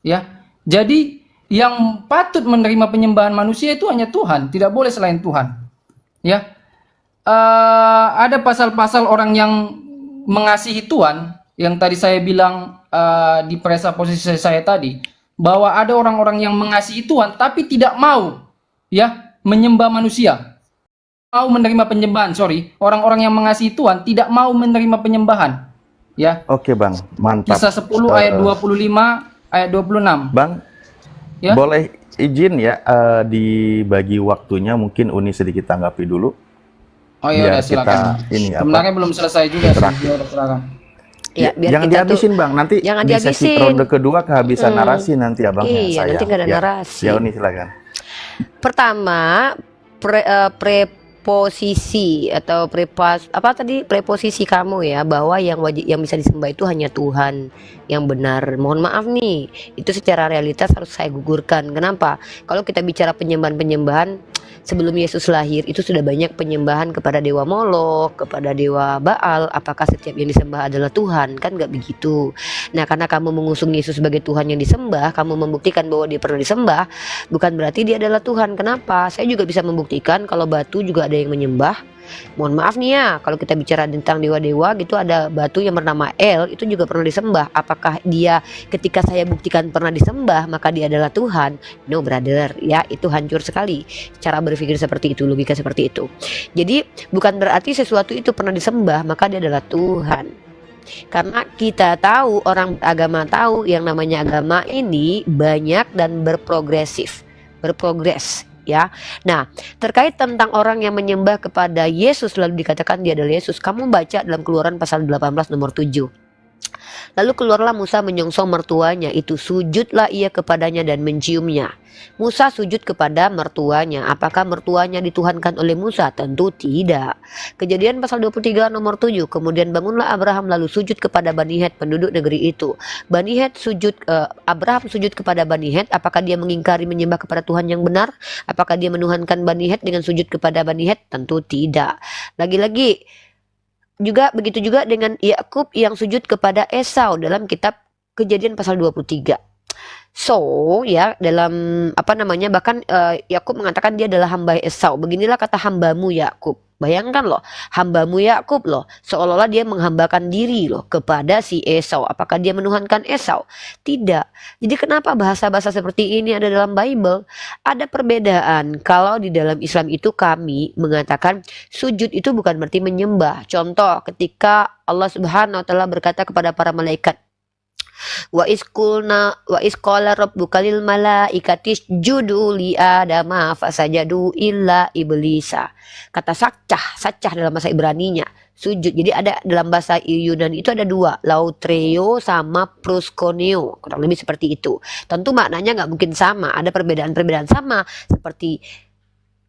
Ya. Jadi yang patut menerima penyembahan manusia itu hanya Tuhan, tidak boleh selain Tuhan. Ya. Ada pasal-pasal orang yang mengasihi Tuhan yang tadi saya bilang di presupposisi saya tadi, bahwa ada orang-orang yang mengasihi Tuhan tapi tidak mau ya menyembah manusia. Mau menerima penyembahan, orang-orang yang mengasihi Tuhan tidak mau menerima penyembahan. Ya. Oke, Bang. Mantap. Kisah 10 ayat 25 ayat 26. Bang, Ya. boleh izin ya dibagi waktunya, mungkin Uni sedikit tanggapi dulu. Oh iya, Biar udah silakan. kita ini apa? Sebenarnya belum selesai juga sih. Terakhir. Ya, udah silakan. Ya, biar Jangan kita dihabisin, Bang. Nanti jangan di sesi dihabisin. ronde kedua kehabisan narasi nanti, Abang. Iya, nanti nggak ada narasi. Ya, Uni silakan. Pertama, preposisi atau preposisi kamu ya, bahwa yang bisa disembah itu hanya Tuhan yang benar. Mohon maaf nih, itu secara realitas harus saya gugurkan. Kenapa? Kalau kita bicara penyembahan sebelum Yesus lahir itu sudah banyak penyembahan kepada dewa Molok, kepada dewa Baal. Apakah setiap yang disembah adalah Tuhan? Kan nggak begitu. Nah, karena kamu mengusung Yesus sebagai Tuhan yang disembah, kamu membuktikan bahwa dia pernah disembah, bukan berarti dia adalah Tuhan. Kenapa? Saya juga bisa membuktikan kalau batu juga ada yang menyembah. Mohon maaf nih ya, kalau kita bicara tentang dewa-dewa gitu, ada batu yang bernama El, itu juga pernah disembah. Apakah dia ketika saya buktikan pernah disembah maka dia adalah Tuhan? No brother, ya, itu hancur sekali cara berpikir seperti itu, logika seperti itu. Jadi bukan berarti sesuatu itu pernah disembah maka dia adalah Tuhan. Karena kita tahu, orang agama tahu, yang namanya agama ini banyak dan berprogres ya. Nah, terkait tentang orang yang menyembah kepada Yesus lalu dikatakan dia adalah Yesus, kamu baca dalam Keluaran pasal 18 nomor 7. Lalu keluarlah Musa menyongsong mertuanya itu, sujudlah ia kepadanya dan menciumnya. Musa sujud kepada mertuanya. Apakah mertuanya dituhankan oleh Musa? Tentu tidak. Kejadian pasal 23 nomor 7. Kemudian bangunlah Abraham lalu sujud kepada Bani Het, penduduk negeri itu. Abraham sujud kepada Bani Het. Apakah dia mengingkari menyembah kepada Tuhan yang benar? Apakah dia menuhankan Bani Het dengan sujud kepada Bani Het? Tentu tidak. Lagi-lagi juga begitu juga dengan Yakub yang sujud kepada Esau dalam kitab Kejadian pasal 23. So ya, dalam bahkan Yakub mengatakan dia adalah hamba Esau. Beginilah kata hambamu Yakub. Bayangkan loh, hambamu Yakub loh, seolah-olah dia menghambakan diri loh kepada si Esau. Apakah dia menuhankan Esau? Tidak. Jadi kenapa bahasa-bahasa seperti ini ada dalam Bible? Ada perbedaan. Kalau di dalam Islam itu kami mengatakan sujud itu bukan berarti menyembah. Contoh, ketika Allah Subhanahu wa taala berkata kepada para malaikat, wa isqala rabbuka lil malaikati isjudu li adama fasajadu illa iblisa. Kata sacah dalam bahasa Ibraninya sujud. Jadi ada dalam bahasa Yunani itu ada dua, lautreo sama proskoneo, kurang lebih seperti itu. Tentu maknanya nggak mungkin sama, ada perbedaan sama, seperti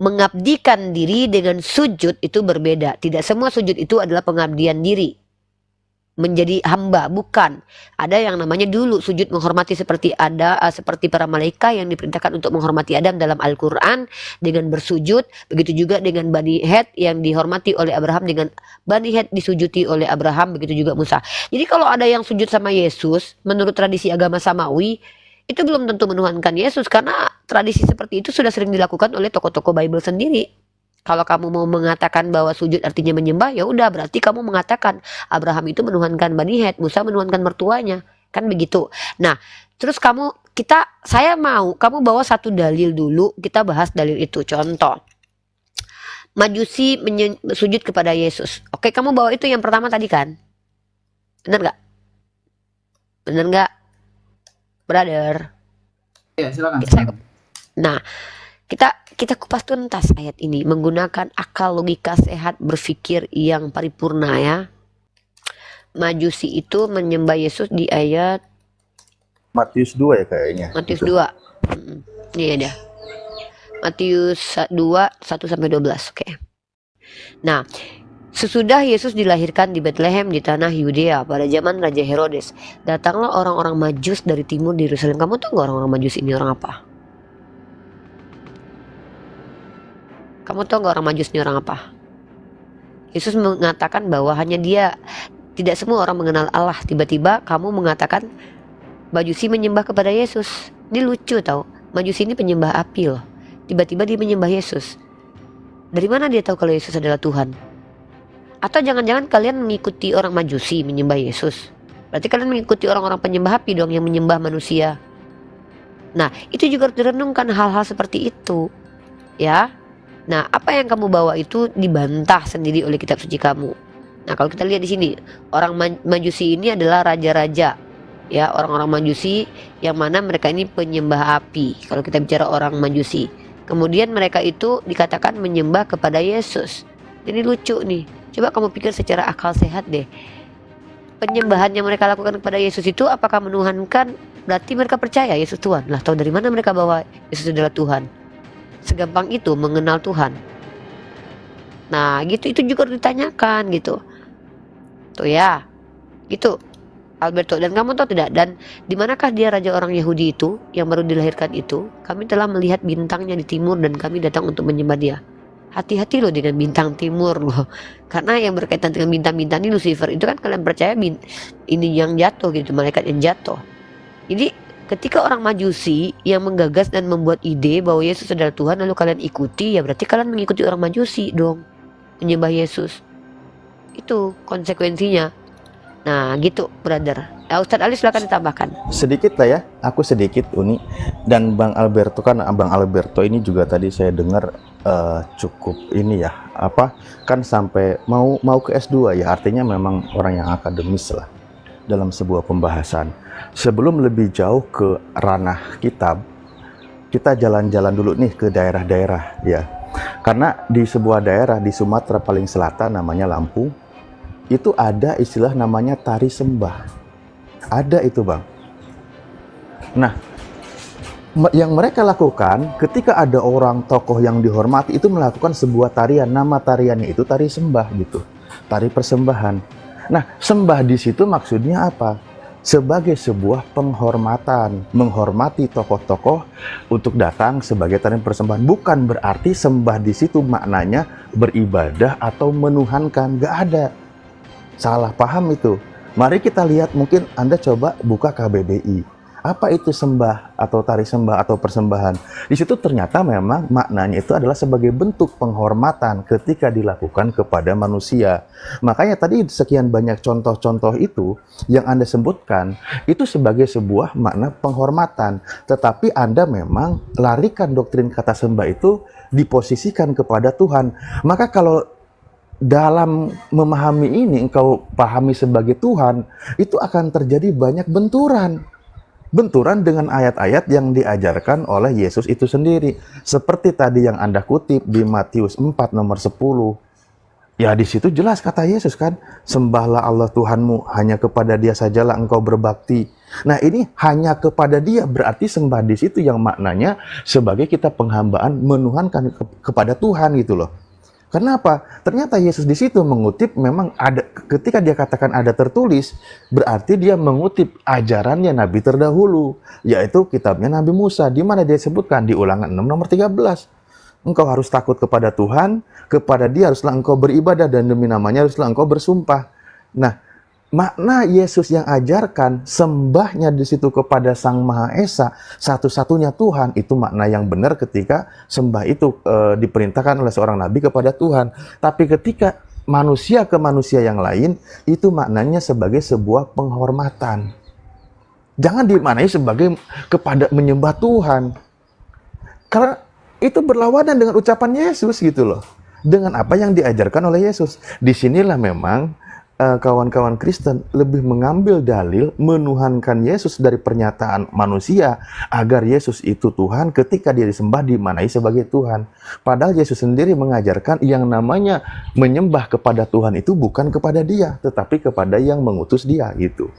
mengabdikan diri dengan sujud itu berbeda. Tidak semua sujud itu adalah pengabdian diri menjadi hamba, bukan. Ada yang namanya dulu sujud menghormati, seperti para malaikat yang diperintahkan untuk menghormati Adam dalam Al-Quran dengan bersujud. Begitu juga dengan Bani Het yang dihormati oleh Abraham, dengan Bani Het disujudi oleh Abraham. Begitu juga Musa. Jadi kalau ada yang sujud sama Yesus menurut tradisi agama Samawi, itu belum tentu menuhankan Yesus, karena tradisi seperti itu sudah sering dilakukan oleh tokoh-tokoh Bible sendiri. Kalau kamu mau mengatakan bahwa sujud artinya menyembah, ya udah, berarti kamu mengatakan Abraham itu menuhankan Bani Het, Musa menuhankan mertuanya, kan begitu. Nah, terus saya mau kamu bawa satu dalil dulu, kita bahas dalil itu. Contoh, Majusi sujud kepada Yesus. Oke, kamu bawa itu yang pertama tadi kan? Benar nggak, brother? Ya, silakan. Nah, kita kupas tuntas ayat ini menggunakan akal logika sehat berpikir yang paripurna ya. Majusi itu menyembah Yesus di ayat Matius 2 ya kayaknya. Matius 2. Ini ada. Matius 2 1-12. Oke. Nah, sesudah Yesus dilahirkan di Bethlehem di tanah Yudea pada zaman Raja Herodes, datanglah orang-orang Majus dari timur di Yerusalem. Kamu tahu nggak orang-orang Majus ini orang apa? Kamu tahu nggak orang Majus ini orang apa? Yesus mengatakan bahwa hanya dia, tidak semua orang mengenal Allah. Tiba-tiba kamu mengatakan Majusi menyembah kepada Yesus. Ini lucu tau. Majusi ini penyembah api loh. Tiba-tiba dia menyembah Yesus. Dari mana dia tahu kalau Yesus adalah Tuhan? Atau jangan-jangan kalian mengikuti orang Majusi menyembah Yesus? Berarti kalian mengikuti orang-orang penyembah api dong yang menyembah manusia. Nah, itu juga harus direnungkan hal-hal seperti itu. Ya. Nah, apa yang kamu bawa itu dibantah sendiri oleh kitab suci kamu. Nah, kalau kita lihat di sini, orang Majusi ini adalah raja-raja. Ya, orang-orang Majusi yang mana mereka ini penyembah api. Kalau kita bicara orang Majusi, kemudian mereka itu dikatakan menyembah kepada Yesus. Ini lucu nih. Coba kamu pikir secara akal sehat deh. Penyembahan yang mereka lakukan kepada Yesus itu apakah menuhankan? Berarti mereka percaya Yesus Tuhan. Lah, tahu dari mana mereka bahwa Yesus adalah Tuhan? Segampang itu mengenal Tuhan. Nah, gitu, itu juga harus ditanyakan gitu. Tuh ya, gitu. Alberto, dan kamu tahu tidak, dan di manakah dia raja orang Yahudi itu yang baru dilahirkan itu? Kami telah melihat bintangnya di timur dan kami datang untuk menyembah dia. Hati-hati loh dengan bintang timur loh, karena yang berkaitan dengan bintang-bintang ini Lucifer itu kan kalian percaya ini yang jatuh gitu, malaikat yang jatuh. Jadi ketika orang Majusi yang menggagas dan membuat ide bahwa Yesus adalah Tuhan lalu kalian ikuti, ya berarti kalian mengikuti orang Majusi dong, menyembah Yesus. Itu konsekuensinya. Nah gitu brother. Ustadz Ali silakan ditambahkan. Sedikit lah ya, aku sedikit Uni. Dan Bang Alberto, kan Bang Alberto ini juga tadi saya dengar cukup ini ya, apa kan sampai mau ke S2 ya, artinya memang orang yang akademis lah dalam sebuah pembahasan. Sebelum lebih jauh ke ranah kitab, kita jalan-jalan dulu nih ke daerah-daerah ya. Karena di sebuah daerah di Sumatera paling selatan namanya Lampung, itu ada istilah namanya tari sembah. Ada itu Bang. Nah, yang mereka lakukan ketika ada orang tokoh yang dihormati itu melakukan sebuah tarian, nama tariannya itu tari sembah gitu, tari persembahan. Nah, sembah di situ maksudnya apa? Sebagai sebuah penghormatan, menghormati tokoh-tokoh untuk datang sebagai tarian persembahan. Bukan berarti sembah di situ maknanya beribadah atau menuhankan, nggak ada. Salah paham itu. Mari kita lihat, mungkin Anda coba buka KBBI. Apa itu sembah atau tari sembah atau persembahan? Di situ ternyata memang maknanya itu adalah sebagai bentuk penghormatan ketika dilakukan kepada manusia. Makanya tadi sekian banyak contoh-contoh itu yang Anda sebutkan itu sebagai sebuah makna penghormatan. Tetapi Anda memang larikan doktrin kata sembah itu diposisikan kepada Tuhan. Maka kalau dalam memahami ini engkau pahami sebagai Tuhan, itu akan terjadi banyak benturan dengan ayat-ayat yang diajarkan oleh Yesus itu sendiri. Seperti tadi yang Anda kutip di Matius 4 nomor 10. Ya di situ jelas kata Yesus kan, sembahlah Allah Tuhanmu, hanya kepada Dia sajalah engkau berbakti. Nah ini hanya kepada Dia, berarti sembah di situ yang maknanya sebagai kita penghambaan menuhankan kepada Tuhan gitu loh. Kenapa? Ternyata Yesus di situ mengutip, memang ada, ketika dia katakan ada tertulis, berarti dia mengutip ajarannya Nabi terdahulu, yaitu kitabnya Nabi Musa, di mana dia sebutkan di Ulangan 6 nomor 13. Engkau harus takut kepada Tuhan, kepada Dia haruslah engkau beribadah, dan demi namanya haruslah engkau bersumpah. Nah, makna Yesus yang ajarkan sembahnya di situ kepada Sang Maha Esa, satu-satunya Tuhan, itu makna yang benar ketika sembah itu diperintahkan oleh seorang nabi kepada Tuhan. Tapi ketika manusia ke manusia yang lain, itu maknanya sebagai sebuah penghormatan. Jangan dimaknai sebagai kepada menyembah Tuhan. Karena itu berlawanan dengan ucapan Yesus gitu loh. Dengan apa yang diajarkan oleh Yesus. Disinilah memang kawan-kawan Kristen lebih mengambil dalil menuhankan Yesus dari pernyataan manusia agar Yesus itu Tuhan ketika dia disembah dimaknai sebagai Tuhan. Padahal Yesus sendiri mengajarkan yang namanya menyembah kepada Tuhan itu bukan kepada dia, tetapi kepada yang mengutus dia gitu.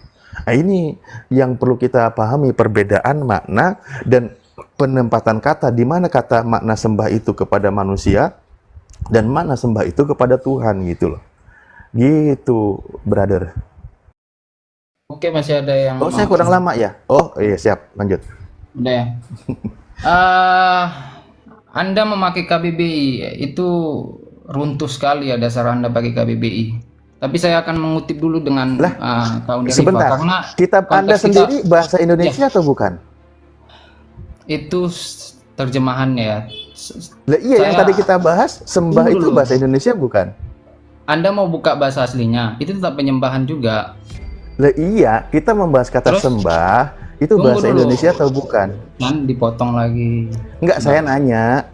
Nah, ini yang perlu kita pahami, perbedaan makna dan penempatan kata, di mana kata makna sembah itu kepada manusia dan makna sembah itu kepada Tuhan gitu loh. Gitu, brother. Oke, masih ada yang Oh, saya kurang lama ya? Oh, iya siap, lanjut. Udah ya. Anda memakai KBBI itu runtuh sekali ya dasar Anda pakai KBBI. Tapi saya akan mengutip dulu dengan Kak Undarifa Sebentar, karena kitab Anda konteks sendiri bahasa Indonesia atau bukan? itu terjemahannya ya. Lah iya, yang Saya- tadi kita bahas, sembah Tunggu itu dulu. bahasa Indonesia bukan? Anda mau buka bahasa aslinya, itu tetap penyembahan juga. Lah iya, kita membahas kata Terus? sembah, itu Tunggu bahasa dulu. Indonesia atau bukan? Kan dipotong lagi. Enggak, saya nanya.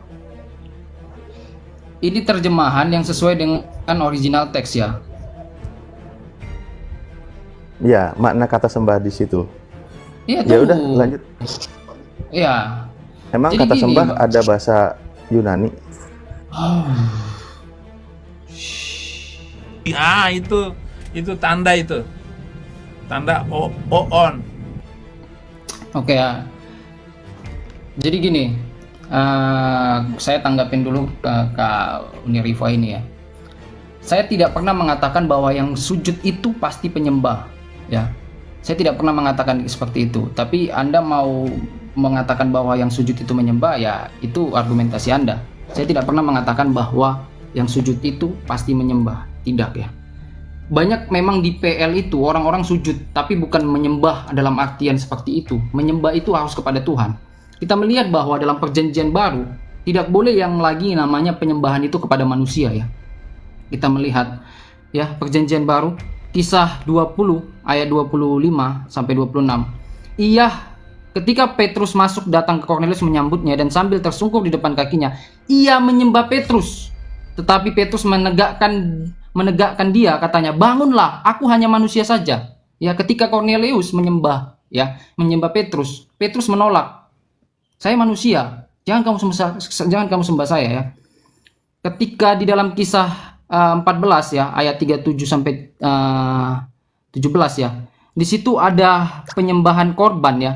Ini terjemahan yang sesuai dengan original teks ya. Ya, makna kata sembah di situ. Iya, Ya tunggu. udah, lanjut. Iya. Emang Jadi kata gini, sembah Bang. ada bahasa Yunani? Ah, itu tanda itu. Tanda on. Oke ya. Jadi gini, saya tanggapin dulu ke Kak Unirifa ini ya. Saya tidak pernah mengatakan bahwa yang sujud itu pasti penyembah, ya. Saya tidak pernah mengatakan seperti itu. Tapi Anda mau mengatakan bahwa yang sujud itu menyembah, ya itu argumentasi Anda. Saya tidak pernah mengatakan bahwa yang sujud itu pasti menyembah, tidak ya. Banyak memang di PL itu orang-orang sujud tapi bukan menyembah dalam artian seperti itu. Menyembah itu harus kepada Tuhan. Kita melihat bahwa dalam perjanjian baru tidak boleh yang lagi namanya penyembahan itu kepada manusia ya. Kita melihat ya perjanjian baru Kisah 20 ayat 25 sampai 26. Ia ketika Petrus masuk datang ke Kornelius menyambutnya dan sambil tersungkur di depan kakinya, ia menyembah Petrus. Tetapi Petrus menegakkan dia, katanya, "Bangunlah, aku hanya manusia saja." Ya, ketika Kornelius menyembah Petrus, Petrus menolak. "Saya manusia, jangan kamu sembah saya ya." Ketika di dalam Kisah 14 ya, ayat 37 sampai 17 ya. Di situ ada penyembahan korban ya.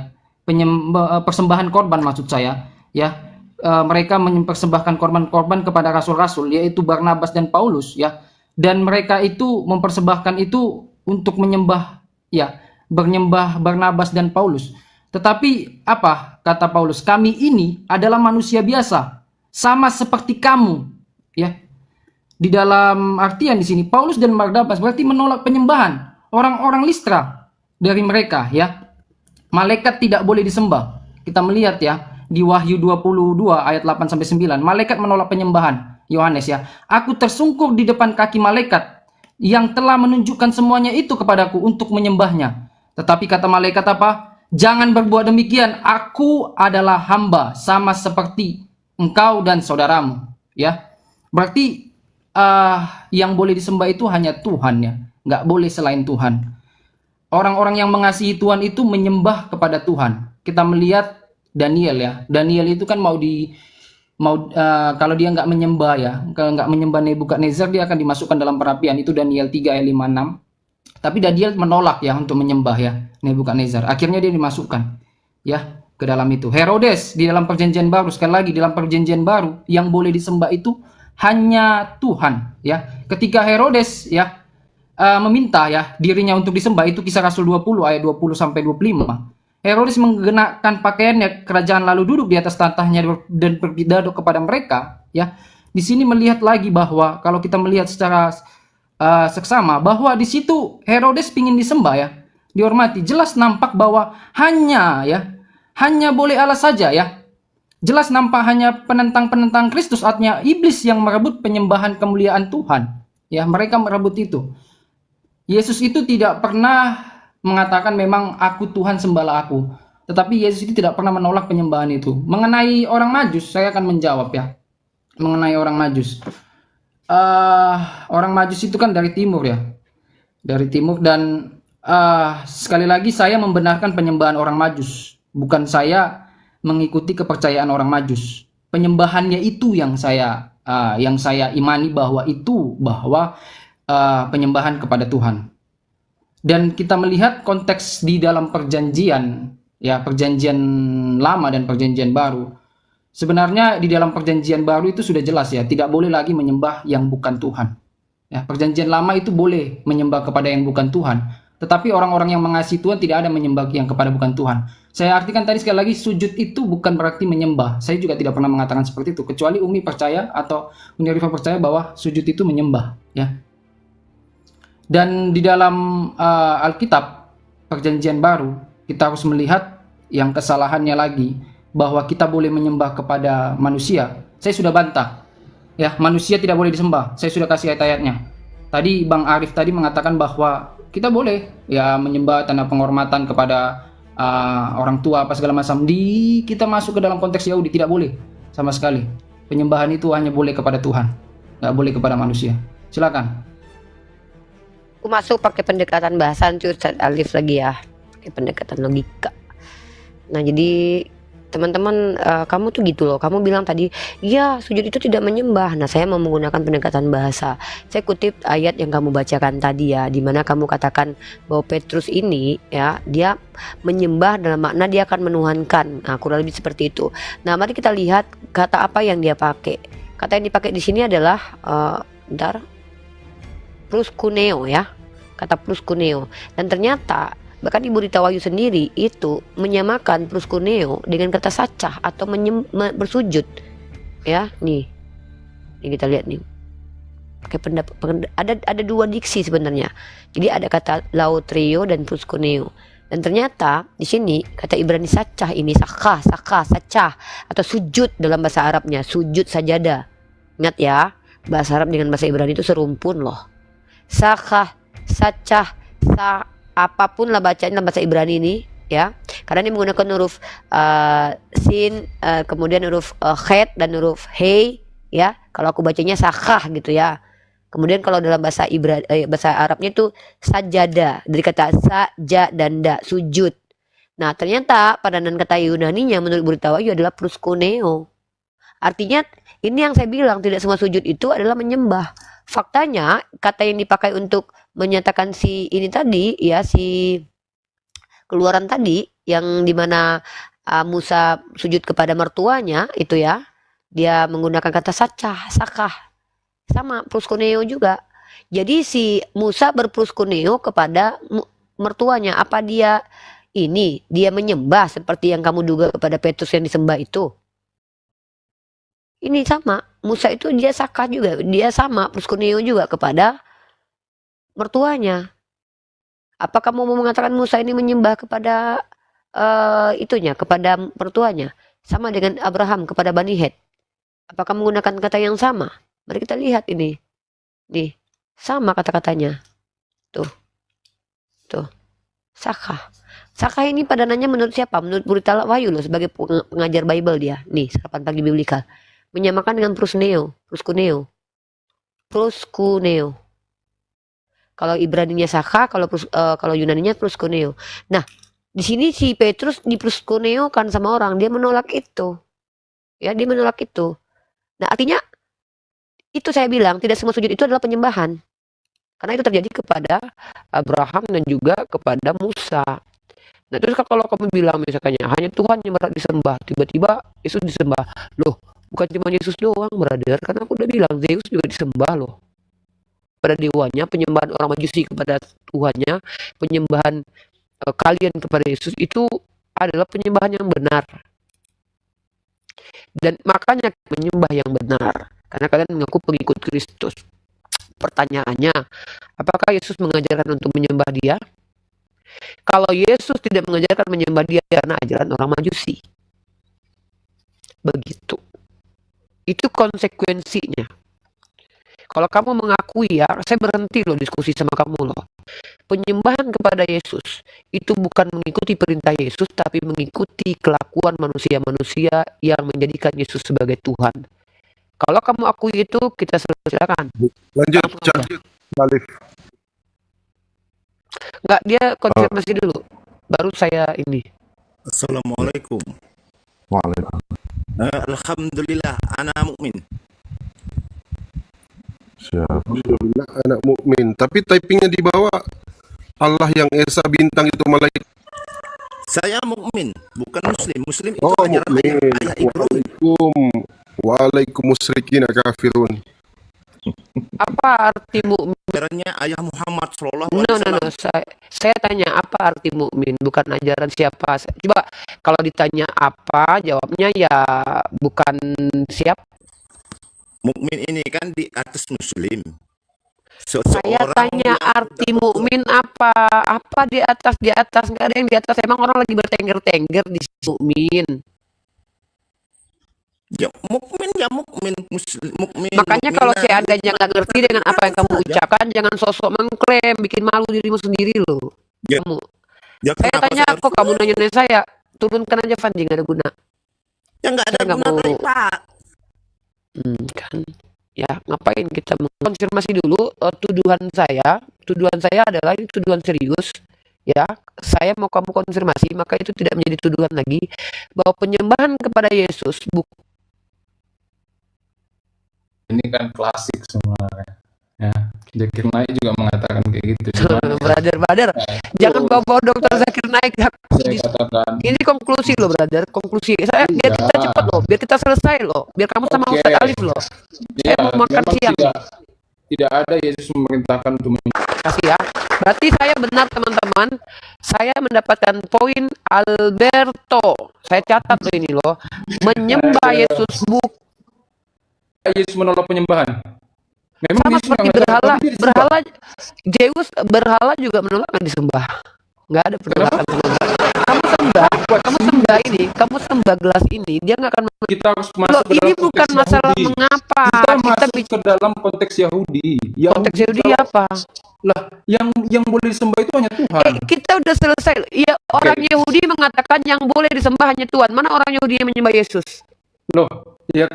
Persembahan korban maksud saya ya. Mereka mempersembahkan korban-korban kepada rasul-rasul yaitu Barnabas dan Paulus ya. Dan mereka itu mempersembahkan itu untuk menyembah ya, bernyembah Barnabas dan Paulus. Tetapi apa kata Paulus? "Kami ini adalah manusia biasa, sama seperti kamu." Ya. Di dalam artian di sini Paulus dan Barnabas berarti menolak penyembahan orang-orang Listra dari mereka ya. Malaikat tidak boleh disembah. Kita melihat ya di Wahyu 22 ayat 8 sampai 9, malaikat menolak penyembahan. Yohanes ya. "Aku tersungkur di depan kaki malaikat yang telah menunjukkan semuanya itu kepadaku untuk menyembahnya." Tetapi kata malaikat apa? "Jangan berbuat demikian. Aku adalah hamba sama seperti engkau dan saudaramu." Ya. Berarti yang boleh disembah itu hanya Tuhan ya, nggak boleh selain Tuhan. Orang-orang yang mengasihi Tuhan itu menyembah kepada Tuhan. Kita melihat Daniel ya, Daniel itu kan kalau dia nggak menyembah ya, kalau nggak menyembah Nebukadnezar dia akan dimasukkan dalam perapian. Itu Daniel 3 ayat 5-6. Tapi Daniel menolak ya untuk menyembah ya Nebukadnezar. Akhirnya dia dimasukkan ya ke dalam itu. Herodes di dalam perjanjian baru, sekali lagi di dalam perjanjian baru yang boleh disembah itu hanya Tuhan ya. Ketika Herodes ya meminta ya dirinya untuk disembah, itu Kisah Rasul 20 ayat 20 sampai 25. Herodes menggenakan pakaiannya kerajaan lalu duduk di atas tahtanya dan berpidato kepada mereka ya. Di sini melihat lagi bahwa kalau kita melihat secara seksama bahwa di situ Herodes ingin disembah ya, dihormati. Jelas nampak bahwa hanya boleh Allah saja ya. Jelas nampak hanya penentang-penentang Kristus, artinya iblis yang merebut penyembahan kemuliaan Tuhan. Ya, mereka merebut itu. Yesus itu tidak pernah mengatakan memang aku Tuhan sembahlah aku. Tetapi Yesus itu tidak pernah menolak penyembahan itu. Mengenai orang Majus, saya akan menjawab ya. Mengenai orang Majus. Orang Majus itu kan dari timur ya. dari timur. Dan sekali lagi saya membenarkan penyembahan orang Majus, bukan saya mengikuti kepercayaan orang Majus. Penyembahannya itu yang saya imani bahwa penyembahan kepada Tuhan. Dan kita melihat konteks di dalam perjanjian, ya, perjanjian lama dan perjanjian baru. Sebenarnya di dalam perjanjian baru itu sudah jelas ya, tidak boleh lagi menyembah yang bukan Tuhan. Ya, perjanjian lama itu boleh menyembah kepada yang bukan Tuhan, tetapi orang-orang yang mengasihi Tuhan tidak ada menyembah yang kepada bukan Tuhan. Saya artikan tadi sekali lagi, sujud itu bukan berarti menyembah. Saya juga tidak pernah mengatakan seperti itu, kecuali Umi percaya atau Uni Rifa percaya bahwa sujud itu menyembah, ya. Dan di dalam Alkitab perjanjian baru kita harus melihat yang kesalahannya lagi, bahwa kita boleh menyembah kepada manusia. Saya sudah bantah, ya, manusia tidak boleh disembah. Saya sudah kasih ayat-ayatnya. Tadi Bang Arif tadi mengatakan bahwa kita boleh ya menyembah tanda penghormatan kepada orang tua apa segala macam. Kita masuk ke dalam konteks Yahudi tidak boleh sama sekali. Penyembahan itu hanya boleh kepada Tuhan, nggak boleh kepada manusia. Silakan. Aku masuk pakai pendekatan bahasa Ustaz Alif lagi ya, pakai pendekatan logika. Nah jadi teman-teman, kamu tuh gitu loh, kamu bilang tadi ya sujud itu tidak menyembah. Nah saya mau menggunakan pendekatan bahasa. Saya kutip ayat yang kamu bacakan tadi ya, dimana kamu katakan bahwa Petrus ini ya, dia menyembah dalam makna dia akan menuhankan. Nah kurang lebih seperti itu. Nah mari kita lihat kata apa yang dia pakai. Kata yang dipakai di sini adalah proskuneo ya, kata proskuneo. Dan ternyata bahkan Ibu Rita Wahyu sendiri itu menyamakan proskuneo dengan kata sacah atau bersujud ya. Nih kita lihat nih, pakai ada dua diksi sebenarnya. Jadi ada kata lautrio dan proskuneo. Dan ternyata di sini kata Ibrani sacah ini sacah atau sujud dalam bahasa Arabnya, sujud sajada. Ingat ya, bahasa Arab dengan bahasa Ibrani itu serumpun loh. Sacah, apapun lah bacaan dalam bahasa Ibrani ini ya, karena ini menggunakan huruf sin, kemudian huruf het dan huruf hei ya. Kalau aku bacanya sakah gitu ya. Kemudian kalau dalam bahasa bahasa Arabnya itu sajada, dari kata saja dan da, sujud. Nah ternyata padanan kata Yunaninya menurut Berita Wahyu adalah proskuneo. Artinya ini yang saya bilang, tidak semua sujud itu adalah menyembah. Faktanya kata yang dipakai untuk menyatakan si ini tadi ya, si Keluaran tadi yang dimana Musa sujud kepada mertuanya itu ya, dia menggunakan kata sakah, sama proskuneo juga. Jadi si Musa berproskuneo kepada mertuanya. Apa dia menyembah seperti yang kamu duga kepada Petrus yang disembah itu? Ini sama, Musa itu dia sakah juga, dia sama proskuneo juga kepada mertuanya. Apa kamu mau mengatakan Musa ini menyembah kepada kepada mertuanya, sama dengan Abraham kepada Bani Het? Apakah menggunakan kata yang sama? Mari kita lihat ini, nih sama kata-katanya, tuh, sakah ini padanannya menurut siapa? Menurut Berita Wahyu loh, sebagai pengajar Bible dia, nih Sarapan Pagi Biblika. Menyamakan dengan proskuneo. Kalau Ibraninya sakah, kalau Yunaninya proskuneo. Nah, di sini si Petrus diproskuneo kan sama orang, dia menolak itu. Ya, dia menolak itu. Nah, artinya itu saya bilang tidak semua sujud itu adalah penyembahan. Karena itu terjadi kepada Abraham dan juga kepada Musa. Nah, terus kalau kamu bilang misalnya hanya Tuhan yang berhak disembah, tiba-tiba Yesus disembah. Loh, bukan cuma Yesus doang, brother. Karena aku udah bilang Zeus juga disembah loh. Pada dewanya, penyembahan orang Majusi kepada Tuhannya, penyembahan kalian kepada Yesus itu adalah penyembahan yang benar. Dan makanya menyembah yang benar, karena kalian mengaku pengikut Kristus. Pertanyaannya, apakah Yesus mengajarkan untuk menyembah dia? Kalau Yesus tidak mengajarkan menyembah dia karena ajaran orang Majusi. Begitu. Itu konsekuensinya. Kalau kamu mengakui ya, saya berhenti loh diskusi sama kamu loh. Penyembahan kepada Yesus itu bukan mengikuti perintah Yesus, tapi mengikuti kelakuan manusia-manusia yang menjadikan Yesus sebagai Tuhan. Kalau kamu akui itu, kita silakan. Lanjut, Alif. Nggak, dia konfirmasi dulu. Baru saya ini. Assalamualaikum. Waalaikumsalam. Alhamdulillah, ana mukmin. Siap. Alhamdulillah anak mukmin. Tapi typingnya di bawah Allah yang Esa bintang itu malaikat. Saya mukmin, bukan muslim. Muslim itu Oh, ajaran mukmin. ayah Ibrahim. Waalaikum musyrikin kafirun. Apa arti mukmin? Ajarannya ayah Muhammad Sallallahu No, Alaihi no, no. Wasallam. Saya tanya apa arti mukmin, bukan ajaran siapa. Coba kalau ditanya apa, jawabnya ya bukan siapa. Mukmin ini kan di atas muslim. Saya tanya arti mukmin apa? Apa di atas? Di atas nggak ada yang di atas. Emang orang lagi bertengger-tengger di mukmin. ya mukmin muslim mukmin. Makanya kalau mukminah. seandainya nggak ngerti dengan apa yang kamu ucapkan, jangan sosok mengklaim, bikin malu dirimu sendiri loh. Ya, Kamu. ya Saya kenapa tanya harus kok kamu turun? nanya saya. Turunkan aja Fandi, nggak ada guna. Ya nggak ada Saya nggak guna mau. kali, Pak. Kan. Ya ngapain kita mengkonfirmasi dulu tuduhan saya. Tuduhan saya adalah ini tuduhan serius. Ya, saya mau kamu konfirmasi, maka itu tidak menjadi tuduhan lagi bahwa penyembahan kepada Yesus bukan. Ini kan klasik sebenarnya. Ya, Zakir Naik juga mengatakan kayak gitu. Cuman, brother, jangan bawa Dokter Zakir Naik. saya katakan, Ini konklusi loh, brother. Konklusi. Biar kita cepat loh, biar kita selesai loh, biar kamu sama Oke. Ustaz Alif loh. Saya mau makan memang siang. tidak ada Yesus memerintahkan untuk Kasih ya. Berarti saya benar teman-teman. Saya mendapatkan poin Alberto. Saya catat loh ini loh. Menyembah Yesus bukan Yesus menolak penyembahan. Memang sama Yesus seperti nggak mengatakan berhala. diri disembah. Berhala Zeus berhala juga menolak nggak disembah. Nggak ada penolakan. Kamu sembah gelas ini, dia nggak akan. Kita harus Loh, masuk ke ini dalam bukan konteks masalah Yahudi. mengapa. Kita Kita masuk bicara ke dalam konteks Yahudi. konteks Yahudi kalau- apa? Lah, yang boleh disembah itu hanya Tuhan. Kita udah selesai. Ya, orang Yahudi mengatakan yang boleh disembah hanya Tuhan. Mana orang Yahudi yang menyembah Yesus? Loh, ya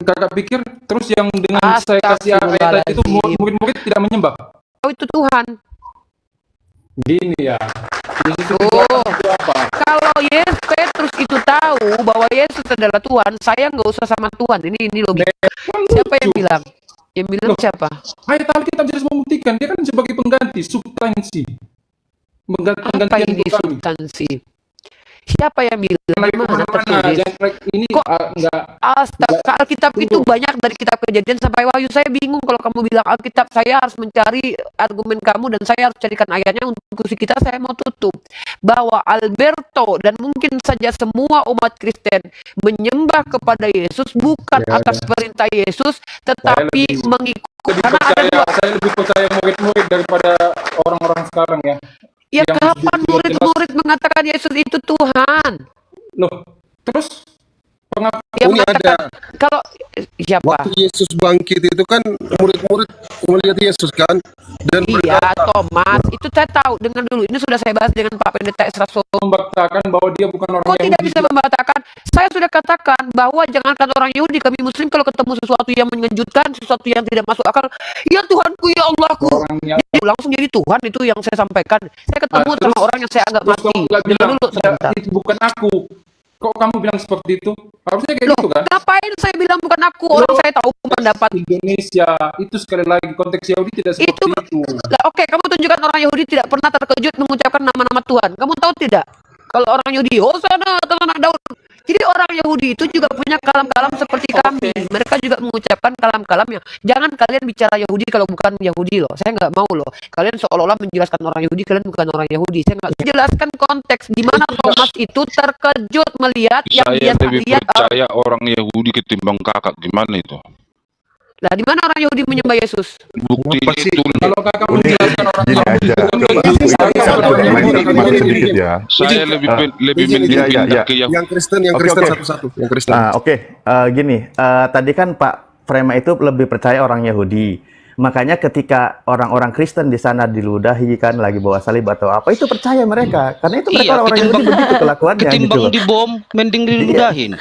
kakak pikir terus yang dengan saya kasih ayat itu murid-murid tidak menyembah? Oh, itu Tuhan. Gini ya. Yesus itu Oh. itu apa? Kalau Yesus Petrus itu tahu bahwa Yesus adalah Tuhan, saya nggak usah sama Tuhan. Ini logika. Siapa yang bilang? Yang bilang Loh. siapa? Ayat Alkitab jelas membuktikan dia kan sebagai pengganti, substansi. Apa Pengganti ini untuk kami. substansi? Siapa yang bilang? Lagi Mana kemana-mana, tertulis? jangan ini Kok- enggak. Astaga, Alkitab itu banyak dari kitab Kejadian sampai Wahyu. Saya bingung kalau kamu bilang Alkitab. Saya harus mencari argumen kamu dan saya harus carikan ayatnya untuk diskusi kita. Saya mau tutup bahwa Alberto dan mungkin saja semua umat Kristen menyembah kepada Yesus bukan Ya, atas perintah Yesus, tetapi lebih- mengikut. Lebih Karena ada percaya, dua. saya lebih percaya murid-murid daripada orang-orang sekarang ya. Ya yang kapan jujur, murid-murid mengatakan Yesus itu Tuhan? Loh, terus pengapa Dia Ini mengatakan ada kalau siapa? waktu Yesus bangkit itu kan murid-murid melihat Yesus kan dan Iya, Thomas. Itu saya tahu. Dengar dulu. Ini sudah saya bahas dengan Pak Pendeta Esra Solo. membaktakan bahwa dia bukan orang Kok tidak Yahudi? bisa membatalkan? Saya sudah katakan bahwa jangankan orang Yahudi, kami Muslim kalau ketemu sesuatu yang mengejutkan, sesuatu yang tidak masuk akal, ya Tuhanku, ya Allahku, Orang yang dia langsung jadi Tuhan. Itu yang saya sampaikan. Saya ketemu Ah, sama terus- orang yang saya anggap terus mati. kamu nggak Dengar bilang, dulu "Ya, sebentar. itu bukan aku." Kok kamu bilang seperti itu? Harusnya kayak Loh, gitu kan? ngapain saya bilang bukan aku? Orang Loh, saya tahu pendapat. Indonesia itu sekali lagi konteks Yahudi tidak seperti itu. Lah, oke, kamu tunjukkan orang Yahudi tidak pernah terkejut mengucapkan nama-nama Tuhan. Kamu tahu tidak? Kalau orang Yahudi, Hosana ke anak Daud. Jadi orang Yahudi itu juga punya kalam-kalam seperti kami. Mereka juga mengucapkan kalam-kalam yang jangan kalian bicara Yahudi kalau bukan Yahudi loh. Saya nggak mau loh. Kalian seolah-olah menjelaskan orang Yahudi, kalian bukan orang Yahudi. Saya nggak jelaskan konteks di mana Thomas itu terkejut melihat yang Saya dia lebih lihat. percaya orang Yahudi ketimbang kakak. Gimana itu? Lah, di mana orang Yahudi menyembah Yesus? Bukti Apa sih? itu. Kalau kakak Udah, menjelaskan orang gini Yahudi aja. bukan Coba Yahudi, aku saya ini bukan satu orang main Yahudi, hikmat kakak sedikit ya. Saya lebih izin, mending iya, pindah iya. ke Yahudi. yang Kristen Oke, oke. satu-satu yang Kristen. Oke, gini, tadi kan Pak Frema itu lebih percaya orang Yahudi. Makanya ketika orang-orang Kristen di sana diludahi kan lagi bawa salib atau apa, itu percaya mereka. Karena itu mereka orang Yahudi begitu kelakuannya gitu Ketimbang loh. dibom, mending diludahin.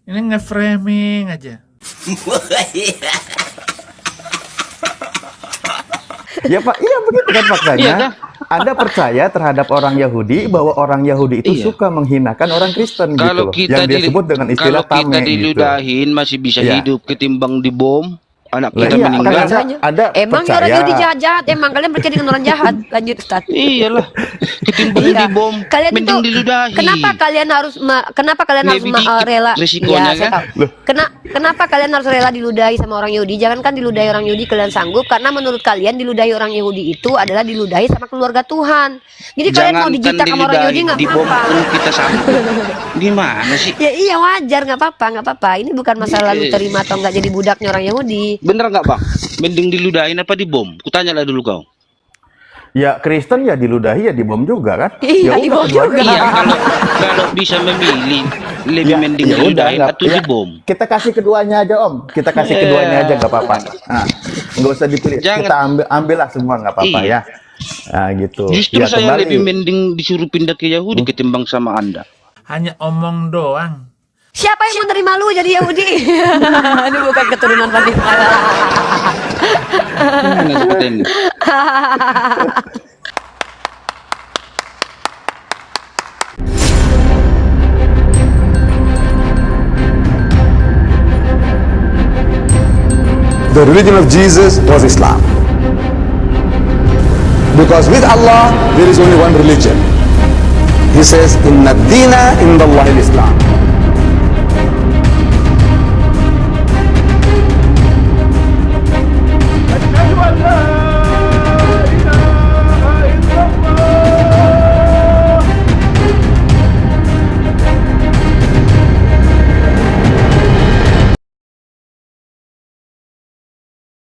Ini nge-framing aja. Ya Pak, iya begitu kan faktanya. Iya kan? Anda percaya terhadap orang Yahudi bahwa orang Yahudi itu Iya. suka menghinakan orang Kristen Kalau gitu loh. Yang dia sebut dengan istilah kalau kita tameng gitu. diludahin masih bisa Iya. hidup ketimbang dibom, anak Lah kita iya, meninggal. kan Anda Emang percaya. orang Yahudi jahat-jahat. Emang kalian percaya dengan orang jahat? Lanjut Ustaz. Iyalah, ketimbang Iya. dibom, Kalian itu mending diludahi. kenapa kalian harus Lebih dikit rela risikonya, saya kan? tahu. Kenapa kalian harus rela diludahi sama orang Yahudi? Jangankan diludahi orang Yahudi kalian sanggup, karena menurut kalian diludahi orang Yahudi itu adalah diludahi sama keluarga Tuhan. Jadi kalian mau dijitak sama orang Yahudi nggak dibom apa-apa. pun kita sanggup. Gimana sih? Ya iya wajar, nggak apa-apa. Ini bukan masalah lu terima atau nggak jadi budaknya orang Yahudi. Bener nggak bang? Mending diludahin apa dibom? Kutanyalah dulu kau. Ya Kristen ya diludahi ya dibom juga kan? Iya, Ya udah, dibom keduanya. juga. Iya, kalau bisa memilih, lebih mending ya udah, diludahin nggak- atau ya, dibom. Kita kasih keduanya aja Om. Kita kasih keduanya aja nggak apa-apa. Nah, nggak usah dipilih. Jangan. Kita ambil lah semua nggak apa-apa Iya. ya. Nah gitu. Justru Ya, saya kembali. lebih mending disuruh pindah ke Yahudi ketimbang sama Anda. Hanya omong doang. Siapa yang menerima lu jadi Yahudi? Ini bukan keturunan Bani Israel. Gimana seperti ini? The religion of Jesus was Islam. Because with Allah, there is only one religion. He says, Inna dina indallahi al-Islam.